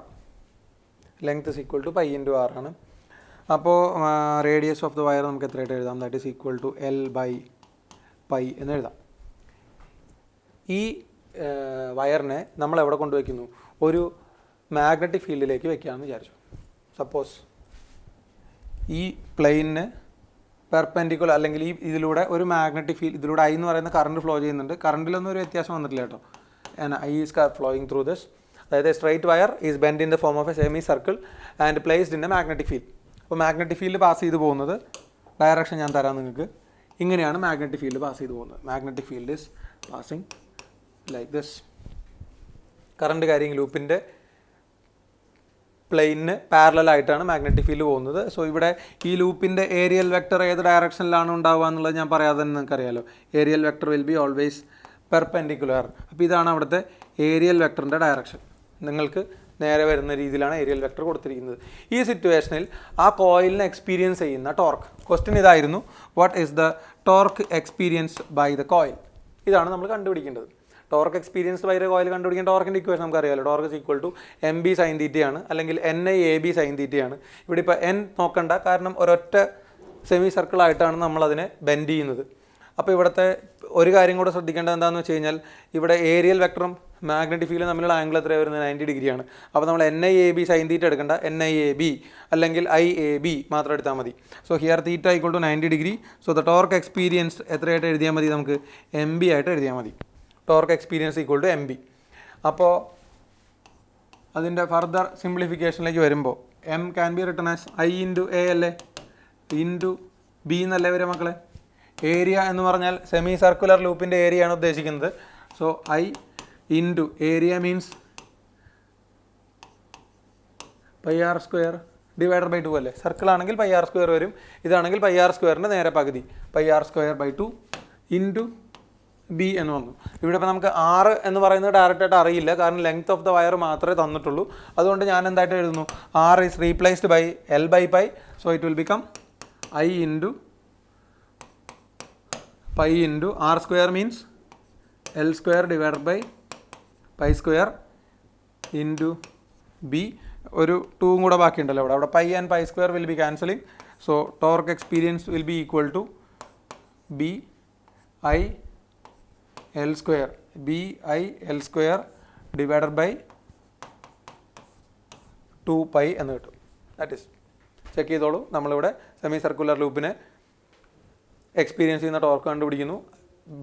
Length is equal to pi into R ആണ്. അപ്പോൾ radius of the wire നമുക്ക് എത്രയായിട്ട് എഴുതാം? That is equal to L/π എന്ന് എഴുതാം. ഈ വയറിനെ നമ്മൾ എവിടെ കൊണ്ടുവയ്ക്കുന്നു? ഒരു മാഗ്നറ്റിക് ഫീൽഡിലേക്ക് വെക്കുകയാണെന്ന് വിചാരിച്ചു. സപ്പോസ് ഈ പ്ലെയിനിന് പെർപെൻഡിക്കുലർ അല്ലെങ്കിൽ ഈ ഇതിലൂടെ ഒരു മാഗ്നറ്റിക് ഫീൽഡ്, ഇതിലൂടെ I എന്ന് പറയുന്ന കറണ്ട് ഫ്ലോ ചെയ്യുന്നുണ്ട്. കറണ്ടിലൊന്നും ഒരു വ്യത്യാസം വന്നിട്ടില്ല കേട്ടോ. I is flowing through this. അതായത് straight wire is bend in the form of a semi circle and placed in A magnetic field. അപ്പോൾ മാഗ്നറ്റിക് ഫീൽഡ് പാസ് ചെയ്ത് പോകുന്നത്, ഡയറക്ഷൻ ഞാൻ തരാം നിങ്ങൾക്ക്. ഇങ്ങനെയാണ് മാഗ്നറ്റിക് ഫീൽഡ് പാസ് ചെയ്ത് പോകുന്നത്. Magnetic field is passing like this. Current carrying ലൂപ്പിൻ്റെ പ്ലെയിനിന് പാരലലായിട്ടാണ് മാഗ്നറ്റിക് ഫീൽഡ് പോകുന്നത്. സോ ഇവിടെ ഈ ലൂപ്പിൻ്റെ ഏരിയൽ വെക്ടർ ഏത് ഡയറക്ഷനിലാണ് ഉണ്ടാവുക എന്നുള്ളത് ഞാൻ പറയാതെ തന്നെ നിങ്ങൾക്കറിയാലോ. Aerial vector will be always perpendicular. അപ്പോൾ ഇതാണ് അവിടുത്തെ ഏരിയൽ വെക്ടറിൻ്റെ ഡയറക്ഷൻ. നിങ്ങൾക്ക് നേരെ വരുന്ന രീതിയിലാണ് ഏരിയൽ വെക്ടർ കൊടുത്തിരിക്കുന്നത്. ഈ സിറ്റുവേഷനിൽ ആ കോയിലിനെ എക്സ്പീരിയൻസ് ചെയ്യുന്ന ടോർക്ക്, ക്വസ്റ്റ്യൻ ഇതായിരുന്നു, what is the torque experienced by the coil. ഇതാണ് നമ്മൾ കണ്ടുപിടിക്കേണ്ടത്. Torque experienced by the coil കണ്ടുപിടിക്കാൻ ടോർക്കിൻ്റെ ഇക്വേഷൻ നമുക്കറിയാമല്ലോ. Torque is equal to MB sin θ ആണ്, അല്ലെങ്കിൽ NIAB sin θ ആണ്. ഇവിടെ ഇപ്പോൾ N നോക്കണ്ട, കാരണം ഒരൊറ്റ സെമി സർക്കിളായിട്ടാണ് നമ്മളതിനെ ബെൻഡ് ചെയ്യുന്നത്. അപ്പോൾ ഇവിടുത്തെ ഒരു കാര്യം കൂടെ ശ്രദ്ധിക്കേണ്ടത് എന്താണെന്ന് വെച്ച് കഴിഞ്ഞാൽ, ഇവിടെ ഏരിയൽ വെക്ടറും മാഗ്നറ്റിക് ഫീൽഡും തമ്മിലുള്ള ആംഗിൾ എത്രയാണ് വരുന്നത്? 90 ഡിഗ്രിയാണ്. അപ്പോൾ നമ്മൾ NIAB sin θ എടുക്കേണ്ട, NIAB അല്ലെങ്കിൽ IAB മാത്രം എടുത്താൽ മതി. So here θ equal to 90 degree. So the torque experience എത്രയായിട്ട് എഴുതിയാൽ മതി? നമുക്ക് MB ആയിട്ട് എഴുതിയാൽ മതി. Torque experience equal to MB. അപ്പോൾ അതിൻ്റെ ഫർദർ സിംപ്ലിഫിക്കേഷനിലേക്ക് വരുമ്പോൾ M can be written as I into A അല്ലേ, ഇൻറ്റു B എന്നല്ലേ വരെ മക്കളെ. ഏരിയ എന്ന് പറഞ്ഞാൽ സെമി സർക്കുലർ ലൂപ്പിൻ്റെ ഏരിയയാണ് ഉദ്ദേശിക്കുന്നത്. So I into area means πr² divided by 2 അല്ലേ. സർക്കിൾ ആണെങ്കിൽ πr² വരും, ഇതാണെങ്കിൽ πr²ൻ്റെ നേരെ പകുതി, πr²/2 ഇൻറ്റു B എന്ന് വന്നു. ഇവിടെ ഇപ്പോൾ നമുക്ക് R എന്ന് പറയുന്നത് ഡയറക്റ്റായിട്ട് അറിയില്ല, കാരണം ലെങ്ത് ഓഫ് ദ വയർ മാത്രമേ തന്നിട്ടുള്ളൂ. അതുകൊണ്ട് ഞാൻ എന്തായിട്ട് എഴുതുന്നു? R is replaced by L/π. So it will become I into π into R² means L² divided by π² into B. ഒരു 2 കൂടെ ബാക്കിയുണ്ടല്ലോ അവിടെ π and π² will be cancelling. So torque experience will be equal to BI L² divided by 2π എന്ന് കിട്ടും. That is, check ചെയ്തോളൂ. നമ്മളിവിടെ semi circular ലൂപ്പിനെ experience ചെയ്യുന്ന ടോർക്ക് കണ്ടുപിടിക്കുന്നു.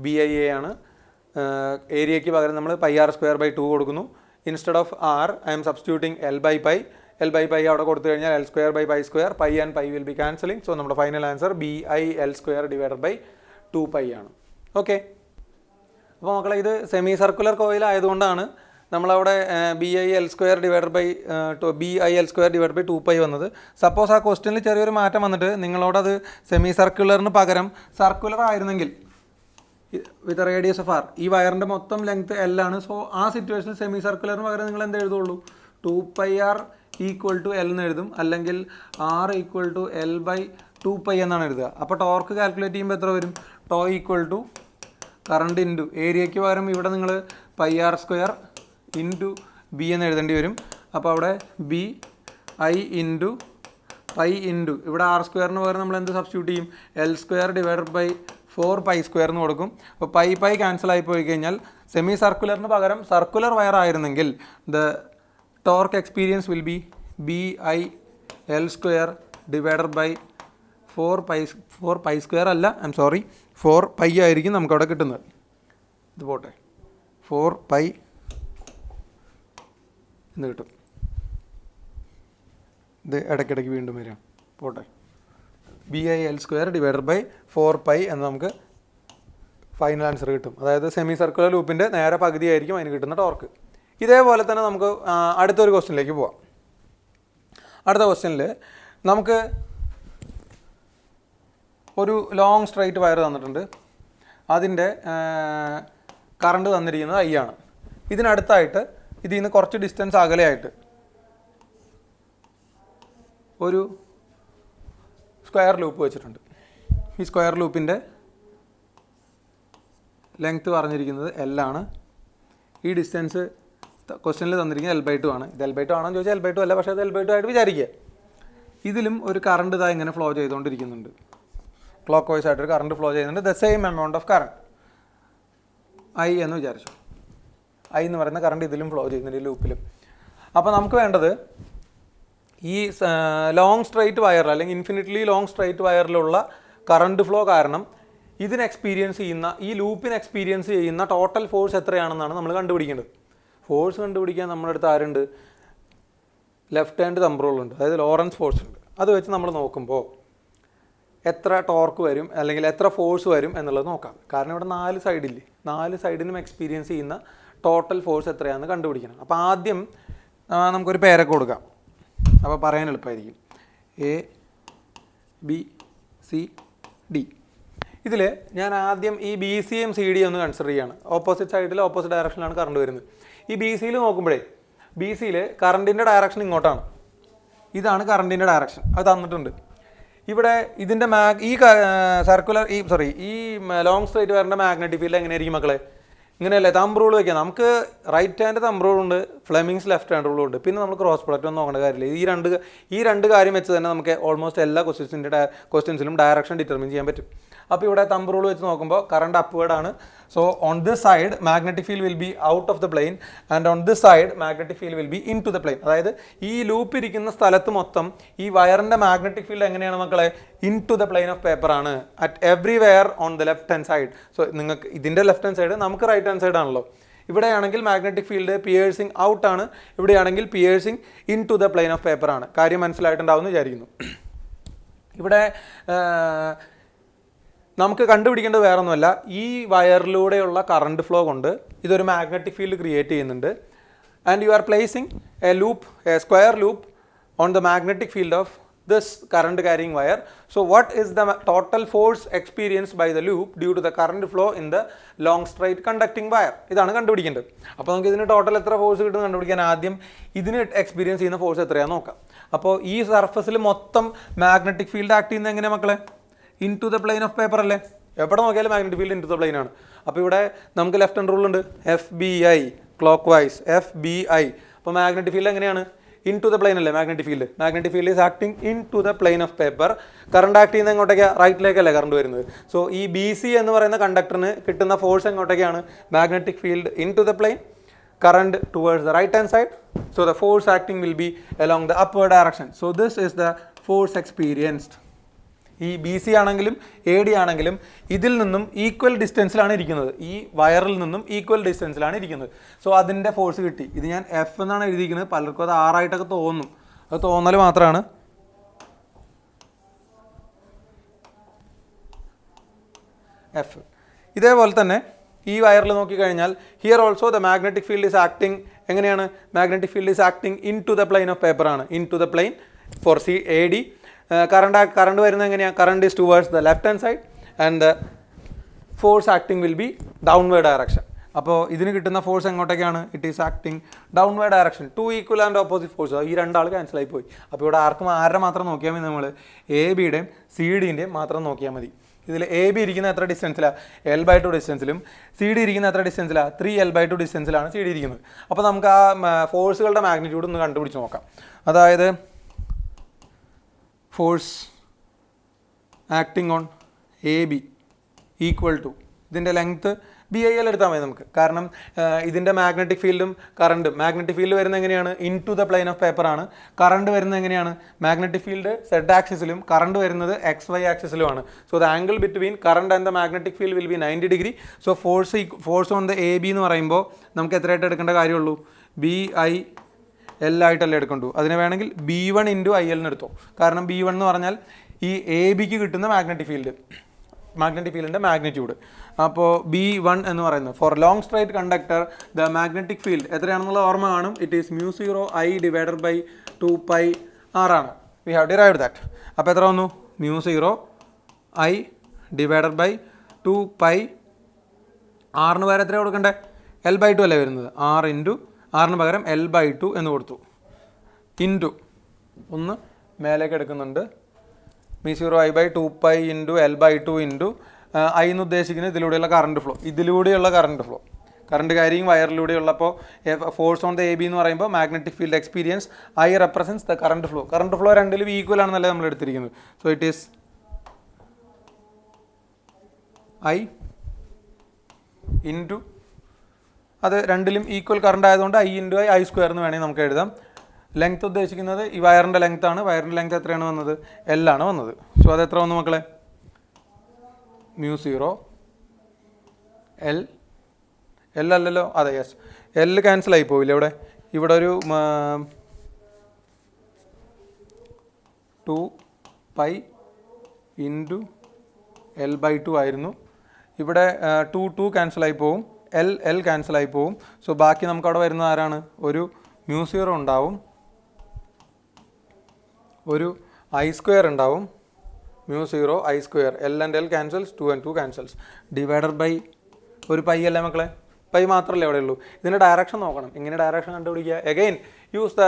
BIA ആണ്. ഏരിയയ്ക്ക് പകരം നമ്മൾ πr²/2 കൊടുക്കുന്നു. Instead of R I am substituting L/π. L/π അവിടെ കൊടുത്തു കഴിഞ്ഞാൽ L²/π², π and π will be cancelling. So നമ്മുടെ final answer BI L² divided by 2π ആണ്. ഓക്കെ. അപ്പോൾ മക്കളെ, ഇത് സെമി സർക്കുലർ കോയിൽ ആയതുകൊണ്ടാണ് നമ്മളവിടെ BI_L² വന്നത്. സപ്പോസ് ആ ക്വസ്റ്റ്യനിൽ ചെറിയൊരു മാറ്റം വന്നിട്ട് നിങ്ങളോടത് സെമി സർക്കുലറിന് പകരം സർക്കുലർ ആയിരുന്നെങ്കിൽ വിത്ത് റേഡിയസ് ഓഫ് ആർ, ഈ വയറിൻ്റെ മൊത്തം ലെങ്ത് L ആണ്. സോ ആ സിറ്റുവേഷനിൽ സെമി സർക്കുലറിന് പകരം നിങ്ങൾ എന്ത് എഴുതുള്ളൂ? 2πr = L എന്ന് എഴുതും, അല്ലെങ്കിൽ R = L/2π എന്നാണ് എഴുതുക. അപ്പോൾ ടോർക്ക് കാൽക്കുലേറ്റ് ചെയ്യുമ്പോൾ എത്ര വരും? ടോ = കറണ്ട് ഇൻറ്റു ഏരിയയ്ക്ക് പകരം ഇവിടെ നിങ്ങൾ πr² ഇൻറ്റു ബി എന്ന് എഴുതേണ്ടി വരും. അപ്പോൾ അവിടെ BI × π ഇൻറ്റു ഇവിടെ R² പകരം നമ്മൾ എന്ത് സബ്സ്റ്റിറ്റ്യൂട്ട് ചെയ്യും? L² / 4π² എന്ന് കൊടുക്കും. അപ്പോൾ പൈ ക്യാൻസൽ ആയി പോയി കഴിഞ്ഞാൽ സെമി സർക്കുലറിന് പകരം സർക്കുലർ വയർ ആയിരുന്നെങ്കിൽ the torque experience will B BI_L² / 4π² അല്ല, 4π ആയിരിക്കും നമുക്കവിടെ കിട്ടുന്നത്. ഇത് പോട്ടെ, 4π എന്ന് കിട്ടും. ഇത് ഇടയ്ക്കിടയ്ക്ക് വീണ്ടും വരാം, പോട്ടെ. BI_L² / 4π എന്ന് നമുക്ക് ഫൈനൽ ആൻസർ കിട്ടും. അതായത് സെമി സർക്കുലർ ലൂപ്പിൻ്റെ നേരെ പകുതിയായിരിക്കും അതിന് കിട്ടുന്ന ടോർക്ക്. ഇതേപോലെ തന്നെ നമുക്ക് അടുത്തൊരു ക്വസ്റ്റ്യനിലേക്ക് പോവാം. അടുത്ത ക്വസ്റ്റ്യനിൽ നമുക്ക് ഒരു ലോങ് സ്ട്രൈറ്റ് വയർ തന്നിട്ടുണ്ട്. അതിൻ്റെ കറണ്ട് തന്നിരിക്കുന്നത് I ആണ്. ഇതിനടുത്തായിട്ട് ഇതിൽ നിന്ന് കുറച്ച് ഡിസ്റ്റൻസ് അകലെയായിട്ട് ഒരു സ്ക്വയർ ലൂപ്പ് വെച്ചിട്ടുണ്ട്. ഈ സ്ക്വയർ ലൂപ്പിൻ്റെ ലെങ്ത്ത് പറഞ്ഞിരിക്കുന്നത് L ആണ്. ഈ ഡിസ്റ്റൻസ് ക്വസ്റ്റ്യനിൽ തന്നിരിക്കുന്നത് L/2 ആണ്. ഇത് L/2 ആണെന്ന് ചോദിച്ചാൽ L/2 അല്ല, പക്ഷേ അത് L/2 ആയിട്ട് വിചാരിക്കുക. ഇതിലും ഒരു കറണ്ട് ഇതാ ഇങ്ങനെ ഫ്ലോ ചെയ്തുകൊണ്ടിരിക്കുന്നുണ്ട്. ക്ലോക്ക് വൈസ് ആയിട്ടൊരു കറണ്ട് ഫ്ലോ ചെയ്യുന്നുണ്ട്. The same amount of current I എന്ന് വിചാരിച്ചു. I എന്ന് പറയുന്ന കറണ്ട് ഇതിലും ഫ്ലോ ചെയ്യുന്നുണ്ട്, ഈ ലൂപ്പിലും. അപ്പോൾ നമുക്ക് വേണ്ടത് ഈ ലോങ് സ്ട്രൈറ്റ് വയർ അല്ലെങ്കിൽ ഇൻഫിനിറ്റ്ലി ലോങ് സ്ട്രൈറ്റ് വയറിലുള്ള കറണ്ട് ഫ്ലോ കാരണം ഇതിന് എക്സ്പീരിയൻസ് ചെയ്യുന്ന, ഈ ലൂപ്പിന് എക്സ്പീരിയൻസ് ചെയ്യുന്ന ടോട്ടൽ ഫോഴ്സ് എത്രയാണെന്നാണ് നമ്മൾ കണ്ടുപിടിക്കേണ്ടത്. ഫോഴ്സ് കണ്ടുപിടിക്കാൻ നമ്മുടെ അടുത്ത് ആരുണ്ട്? ലെഫ്റ്റ് ഹാൻഡ് തമ്പ് റൂൾ ഉണ്ട്, അതായത് ലോറൻസ് ഫോഴ്സ് ഉണ്ട്. അത് വെച്ച് നമ്മൾ നോക്കുമ്പോൾ എത്ര ടോർക്ക് വരും അല്ലെങ്കിൽ എത്ര ഫോഴ്സ് വരും എന്നുള്ളത് നോക്കാം. കാരണം ഇവിടെ 4 സൈഡില്ലേ, 4 സൈഡിനും എക്സ്പീരിയൻസ് ചെയ്യുന്ന ടോട്ടൽ ഫോഴ്സ് എത്രയാണെന്ന് കണ്ടുപിടിക്കണം. അപ്പോൾ ആദ്യം നമുക്കൊരു പേരൊക്കെ കൊടുക്കാം, അപ്പോൾ പറയാൻ എളുപ്പമായിരിക്കും. ABCD. ഇതിൽ ഞാൻ ആദ്യം ഈ BC യും CD ഒന്ന് കൺസിഡർ ചെയ്യുകയാണ്. ഓപ്പോസിറ്റ് സൈഡിൽ ഓപ്പോസിറ്റ് ഡയറക്ഷനിലാണ് കറണ്ട് വരുന്നത്. ഈ BCയിൽ നോക്കുമ്പോഴേ BCയിൽ കറണ്ടിൻ്റെ ഡയറക്ഷൻ ഇങ്ങോട്ടാണ്. ഇതാണ് കറണ്ടിൻ്റെ ഡയറക്ഷൻ, അത് തന്നിട്ടുണ്ട്. ഇവിടെ ഇതിൻ്റെ ഈ സർക്കുലർ ഈ ലോങ് സ്ട്രൈറ്റ് വയറിൻ്റെ മാഗ്നറ്റിക് ഫീൽഡ് എങ്ങനെയായിരിക്കും മക്കളെ? ഇങ്ങനെയല്ലേ തമ്പ് റൂൾ വയ്ക്കുക. നമുക്ക് റൈറ്റ് ഹാൻഡ് തമ്പ് റൂൾ ഉണ്ട്, ഫ്ലെമിങ്സ് ലെഫ്റ്റ് ഹാൻഡ് റൂളും ഉണ്ട്. പിന്നെ നമ്മൾ ക്രോസ് പ്രൊഡക്റ്റ് ഒന്നും നോക്കേണ്ട കാര്യമില്ല. ഈ രണ്ട് കാര്യം വെച്ച് തന്നെ നമുക്ക് ഓൾമോസ്റ്റ് എല്ലാ ക്വസ്റ്റ്യൻസിലും ഡയറക്ഷൻ ഡിറ്റർമിൻ ചെയ്യാൻ പറ്റും. അപ്പോൾ ഇവിടെ തമ്പ് റൂൾ വെച്ച് നോക്കുമ്പോൾ കറണ്ട് അപ്വേർഡ് ആണ്. So on this side magnetic field will be out of the plane and on this side magnetic field will be into the plane. അതായത് ഈ ലൂപ്പ് ഇരിക്കുന്ന സ്ഥലത്ത് മൊത്തം ഈ വയറിൻ്റെ മാഗ്നറ്റിക് ഫീൽഡ് എങ്ങനെയാണ് മക്കളെ? Into the plane of paper ആണ് at everywhere on the left hand side. So നിങ്ങൾക്ക് ഇതിൻ്റെ ലെഫ്റ്റ് ഹാൻഡ് സൈഡ്, നമുക്ക് റൈറ്റ് ഹാൻഡ് സൈഡ് ആണല്ലോ. ഇവിടെയാണെങ്കിൽ മാഗ്നറ്റിക് ഫീൽഡ് പിയേഴ്സിങ് ഔട്ട് ആണ്, ഇവിടെയാണെങ്കിൽ piercing into the plane of paper ആണ്. കാര്യം മനസ്സിലായിട്ടുണ്ടാവുമെന്ന് വിചാരിക്കുന്നു. ഇവിടെ നമുക്ക് കണ്ടുപിടിക്കേണ്ടത് വേറെ ഒന്നുമല്ല, ഈ വയറിലൂടെയുള്ള കറണ്ട് ഫ്ലോ കൊണ്ട് ഇതൊരു മാഗ്നറ്റിക് ഫീൽഡ് ക്രിയേറ്റ് ചെയ്യുന്നുണ്ട്. And you are placing A square loop on the magnetic field of this current carrying wire. So what is the total force experienced by the loop due to the current flow in the long straight conducting wire? ഇതാണ് കണ്ടുപിടിക്കേണ്ടത്. അപ്പോൾ നമുക്ക് ഇതിന് total എത്ര force കിട്ടുമെന്ന് കണ്ടുപിടിക്കാൻ ആദ്യം ഇതിന് എക്സ്പീരിയൻസ് ചെയ്യുന്ന ഫോഴ്സ് എത്രയാണെന്ന് നോക്കാം. അപ്പോൾ ഈ സർഫസിൽ മൊത്തം മാഗ്നറ്റിക് ഫീൽഡ് ആക്ട് ചെയ്യുന്നത് എങ്ങനെയാണ് മക്കളെ? Into the plane of paper അല്ലേ? എവിടെ നോക്കിയാലും magnetic field into the plane ആണ്. അപ്പോൾ ഇവിടെ നമുക്ക് ലെഫ്റ്റ് ഹാൻഡ് റൂൾ ഉണ്ട്, FBI ക്ലോക്ക് വൈസ് FBI. അപ്പോൾ മാഗ്നറ്റിക് ഫീൽഡ് എങ്ങനെയാണ്? ഇൻ ടു ദ പ്ലെയിൻ അല്ലേ magnetic field? Magnetic field is acting into the plane of paper. Current act ചെയ്യുന്ന എങ്ങോട്ടേക്കാണ്? റൈറ്റിലേക്കല്ലേ കറണ്ട് വരുന്നത്. സോ ഈ BC എന്ന് പറയുന്ന കണ്ടക്ടറിന് കിട്ടുന്ന ഫോഴ്സ് എങ്ങോട്ടേക്കാണ്? Magnetic field into the plane, current towards the right hand side. So the force acting will be along the upward direction. So this is the force experienced. ഈ BC ആണെങ്കിലും AD ആണെങ്കിലും ഇതിൽ നിന്നും equal ഡിസ്റ്റൻസിലാണ് ഇരിക്കുന്നത്, ഈ വയറിൽ നിന്നും equal ഡിസ്റ്റൻസിലാണ് ഇരിക്കുന്നത്. സോ അതിൻ്റെ ഫോഴ്സ് കിട്ടി. ഇത് ഞാൻ F എന്നാണ് എഴുതിയിരിക്കുന്നത്, പലർക്കും അത് R ആയിട്ടൊക്കെ തോന്നും, അത് തോന്നൽ മാത്രമാണ്. F. ഇതേപോലെ തന്നെ ഈ വയറിൽ നോക്കിക്കഴിഞ്ഞാൽ here also the magnetic field is acting എങ്ങനെയാണ്? Magnetic field is acting into the plane of paper ആണ്. Into the plane for AD. Current വരുന്നത് എങ്ങനെയാണ്? Current is towards the left hand side and the force acting will be downward direction. അപ്പോൾ ഇതിന് കിട്ടുന്ന force എങ്ങോട്ടേക്കാണ്? It is acting downward direction. 2 equal and opposite force. ഈ രണ്ടാൾ ക്യാൻസലായി പോയി. അപ്പോൾ ഇവിടെ ആരുടെ മാത്രം നോക്കിയാൽ മതി? നമ്മൾ AB-യുടെയും CD-യുടെയും മാത്രം നോക്കിയാൽ മതി. ഇതിൽ AB ഇരിക്കുന്ന എത്ര ഡിസ്റ്റൻസിലാണ്? L/2 ഡിസ്റ്റൻസിലും CD ഇരിക്കുന്ന എത്ര ഡിസ്റ്റൻസിലാണ്? 3L/2 ഡിസ്റ്റൻസിലാണ് CD ഇരിക്കുന്നത്. അപ്പോൾ നമുക്ക് ആ ഫോഴ്സുകളുടെ മാഗ്നിറ്റ്യൂഡ് ഒന്ന് കണ്ടുപിടിച്ച് നോക്കാം. അതായത് force acting on AB equal to ഇതിൻ്റെ ലെങ്ത്ത് BIL എടുത്താൽ മതി നമുക്ക്. കാരണം ഇതിൻ്റെ മാഗ്നറ്റിക് ഫീൽഡും മാഗ്നറ്റിക് ഫീൽഡ് വരുന്നത് എങ്ങനെയാണ്? Into the plane of paper ആണ്. കറണ്ട് വരുന്നത് എങ്ങനെയാണ്? മാഗ്നറ്റിക് ഫീൽഡ് Z ആക്സിസിലും കറണ്ട് വരുന്നത് XY ആക്സിസിലുമാണ്. So the angle between current and the magnetic field will be 90 degree. So force on the AB എന്ന് പറയുമ്പോൾ നമുക്ക് എത്രയായിട്ട് എടുക്കേണ്ട കാര്യമുള്ളൂ? BIL ആയിട്ടല്ലേ എടുക്കണ്ടു. അതിന് വേണമെങ്കിൽ B1 × IL എന്ന് എടുത്തോ. കാരണം B1 എന്ന് പറഞ്ഞാൽ ഈ AB-ക്ക് കിട്ടുന്ന മാഗ്നറ്റിക് ഫീൽഡിൻ്റെ മാഗ്നിറ്റ്യൂഡ്. അപ്പോൾ B1 എന്ന് പറയുന്നത് for long straight conductor the magnetic field എത്രയാണെന്നുള്ള ഓർമ്മ കാണും. ഇറ്റ് ഈസ് μ0I / 2πr ആണ്. We have derived that. അപ്പോൾ എത്ര വന്നു? μ0I / 2π. ആറിന് പകരം എത്ര കൊടുക്കണ്ടേ? L/2 അല്ലേ വരുന്നത്. ആറിന് പകരം L/2 എന്ന് കൊടുത്തു. ഇൻറ്റു ഒന്ന് മേലേക്ക് എടുക്കുന്നുണ്ട്. μ0I / 2π × L/2 ഇൻറ്റു I എന്ന് ഉദ്ദേശിക്കുന്നത് ഇതിലൂടെയുള്ള കറണ്ട് ഫ്ലോ. കറണ്ട് ക്യാരിയിങ് വയറിലൂടെയുള്ളപ്പോൾ ഫോഴ്സ് ഓൺ ദ AB എന്ന് പറയുമ്പോൾ magnetic field experience I represents the current flow രണ്ടിലും ഈക്വൽ ആണെന്നല്ലേ നമ്മൾ എടുത്തിരിക്കുന്നത്. So it is I into അത് രണ്ടിലും ഈക്വൽ കറണ്ട് ആയതുകൊണ്ട് I × I² എന്ന് വേണമെങ്കിൽ നമുക്ക് എഴുതാം. ലെങ്ത് ഉദ്ദേശിക്കുന്നത് ഈ വയറിൻ്റെ ലെങ്ത് ആണ്. വയറിൻ്റെ ലെങ്ത് എത്രയാണ് വന്നത്? L ആണ് വന്നത്. സോ അത് എത്ര വന്നു മക്കളെ? μ0 L അല്ലല്ലോ, അതെ യെസ്, L ക്യാൻസൽ ആയി പോയില്ല. ഇവിടെ ഒരു 2π × L/2 ആയിരുന്നു. ഇവിടെ 2 ക്യാൻസൽ ആയി പോവും, L ക്യാൻസൽ ആയി പോവും. സോ ബാക്കി നമുക്ക് അവിടെ വരുന്നത് ആരാണ്? ഒരു μ0 ഉണ്ടാവും, ഒരു I² ഉണ്ടാവും. μ0 I². L and L cancels, 2 and 2 cancels. Divided by ഒരു പൈ അല്ലേ മക്കളെ? പൈ മാത്രമല്ലേ അവിടെ ഉള്ളൂ. ഇതിൻ്റെ ഡയറക്ഷൻ നോക്കണം. ഇങ്ങനെ ഡയറക്ഷൻ കണ്ടുപിടിക്കുക. Again use the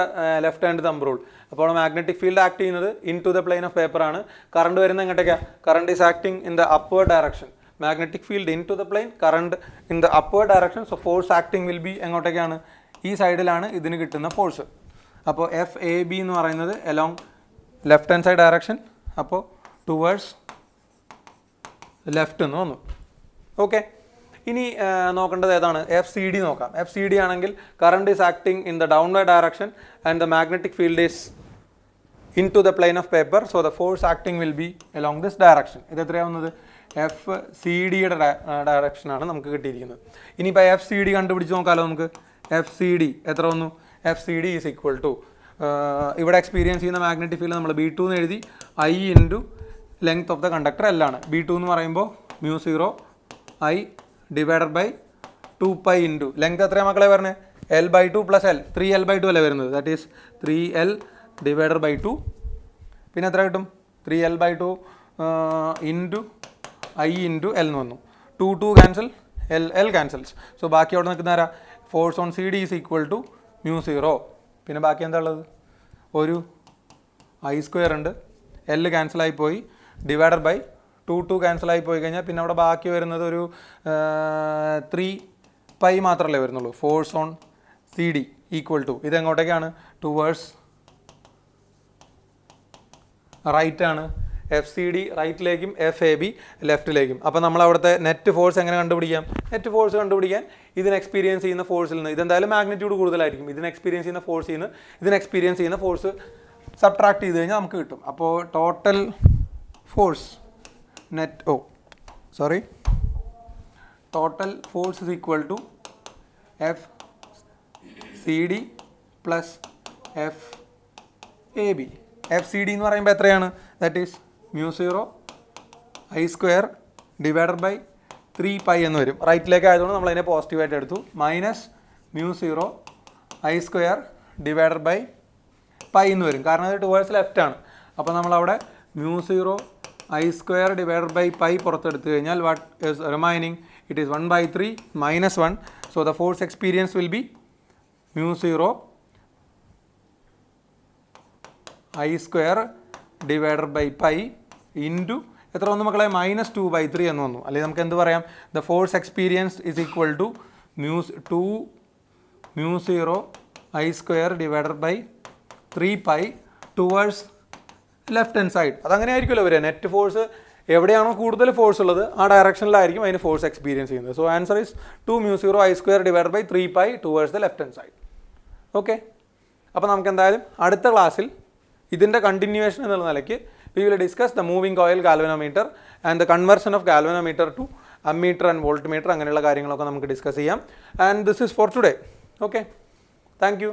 left hand thumb rule. അപ്പോൾ മാഗ്നറ്റിക് ഫീൽഡ് ആക്ട് ചെയ്യുന്നത് into the plane of paper ആണ്. കറണ്ട് വരുന്നത് എങ്ങോട്ടേക്കാണ്? Current is acting in the upward direction. Magnetic field into the plane, current in the upward direction. So force acting will be എങ്ങോട്ടേക്കാണ്? ഈ സൈഡിലാണ് ഇതിന് കിട്ടുന്ന force. അപ്പോൾ FAB എന്ന് പറയുന്നത് along left hand side direction. അപ്പോൾ ടുവേഴ്സ് ലെഫ്റ്റ് എന്ന് വന്നു. ഓക്കെ, ഇനി നോക്കേണ്ടത് ഏതാണ്? FCD നോക്കാം. FCD ആണെങ്കിൽ current is acting in the downward direction and the magnetic field is into the plane of paper. So the force acting will be along this direction. ഇത് എത്രയാവുന്നത്? FCD-യുടെ ഡയറക്ഷനാണ് നമുക്ക് കിട്ടിയിരിക്കുന്നത്. ഇനിയിപ്പോൾ FCD കണ്ടുപിടിച്ച് നോക്കാമല്ലോ നമുക്ക്. FCD എത്ര വന്നു? FCD ഈസ് ഈക്വൽ ടു ഇവിടെ എക്സ്പീരിയൻസ് ചെയ്യുന്ന മാഗ്നറ്റിക് ഫീൽഡ് നമ്മൾ B2 എന്ന് എഴുതി. I × length of the conductor L ആണ്. B2 എന്ന് പറയുമ്പോൾ μ0I / 2π × ലെങ്ത് എത്രയാണ് മക്കളെ പറഞ്ഞത്? L/2 + L, 3L/2 അല്ലേ വരുന്നത്. That is 3L / 2. പിന്നെ എത്ര കിട്ടും? 3L/2 × I × L എന്ന് വന്നു. 2 ക്യാൻസൽ, L ക്യാൻസൽസ്. സോ ബാക്കി അവിടെ നിൽക്കുന്ന ആരാ? Force on CD is equal to μ0. പിന്നെ ബാക്കി എന്താ ഉള്ളത്? ഒരു I² ഉണ്ട്. L ക്യാൻസലായി പോയി. ഡിവൈഡഡ് ബൈ 2 ക്യാൻസലായി പോയി കഴിഞ്ഞാൽ പിന്നെ അവിടെ ബാക്കി വരുന്നത് ഒരു 3π മാത്രമല്ലേ വരുന്നുള്ളൂ. Force on CD equal to ഇതെങ്ങോട്ടേക്കാണ്? ടുവേഴ്സ് റൈറ്റ് ആണ്. FCD റൈറ്റിലേക്കും FAB ലെഫ്റ്റിലേക്കും. അപ്പോൾ നമ്മൾ അവിടുത്തെ നെറ്റ് ഫോഴ്സ് എങ്ങനെ കണ്ടുപിടിക്കാം? നെറ്റ് ഫോഴ്സ് കണ്ടുപിടിക്കാൻ ഇതിന് എക്സ്പീരിയൻസ് ചെയ്യുന്ന ഫോഴ്സിൽ നിന്ന് ഇതെന്തായാലും മാഗ്നിറ്റ്യൂഡ് കൂടുതലായിരിക്കും. ഇതിന് എക്സ്പീരിയൻസ് ചെയ്യുന്ന ഫോഴ്സ് സബ്ട്രാക്ട് ചെയ്ത് കഴിഞ്ഞാൽ നമുക്ക് കിട്ടും. അപ്പോൾ total force total force is equal to FCD + FAB. FCD എന്ന് പറയുമ്പോൾ എത്രയാണ്? ദാറ്റ് ഈസ് μ0I² / 3π എന്ന് വരും. റൈറ്റിലേക്ക് ആയതുകൊണ്ട് നമ്മൾ അതിനെ പോസിറ്റീവായിട്ട് എടുത്തു. Minus mu 0 I square divided by pi എന്ന് വരും. കാരണം അത് ടുവേഴ്സ് ലെഫ്റ്റ് ആണ്. അപ്പോൾ നമ്മളവിടെ mu 0 I square divided by pi പുറത്തെടുത്തു കഴിഞ്ഞാൽ what is remaining? It is 1/3 minus 1. So the force experience will be mu 0 I square divided by pi into എത്ര വന്നു മക്കളെ? മൈനസ് 2/3 എന്ന് വന്നു. അല്ലെങ്കിൽ നമുക്ക് എന്ത് പറയാം? The force experience is equal to mu 0 I square divided by 3π towards left hand side. അതങ്ങനെ ആയിരിക്കുമല്ലോ വരിക. നെറ്റ് ഫോഴ്സ് എവിടെയാണോ കൂടുതൽ ഫോഴ്സ് ഉള്ളത് ആ ഡയറക്ഷനിലായിരിക്കും അതിന് ഫോഴ്സ് എക്സ്പീരിയൻസ് ചെയ്യുന്നത്. So answer is 2 mu 0 I square divided by 3π towards the left hand side. Okay, അപ്പോൾ നമുക്ക് എന്തായാലും അടുത്ത ക്ലാസ്സിൽ ഇതിൻ്റെ കണ്ടിന്യൂവേഷൻ എന്നുള്ള നിലയ്ക്ക് we will discuss the moving coil galvanometer and the conversion of galvanometer to ammeter and voltmeter അങ്ങനെയുള്ള കാര്യങ്ങളൊക്കെ നമുക്ക് ഡിസ്കസ് ചെയ്യാം. And this is for today. Okay, thank you.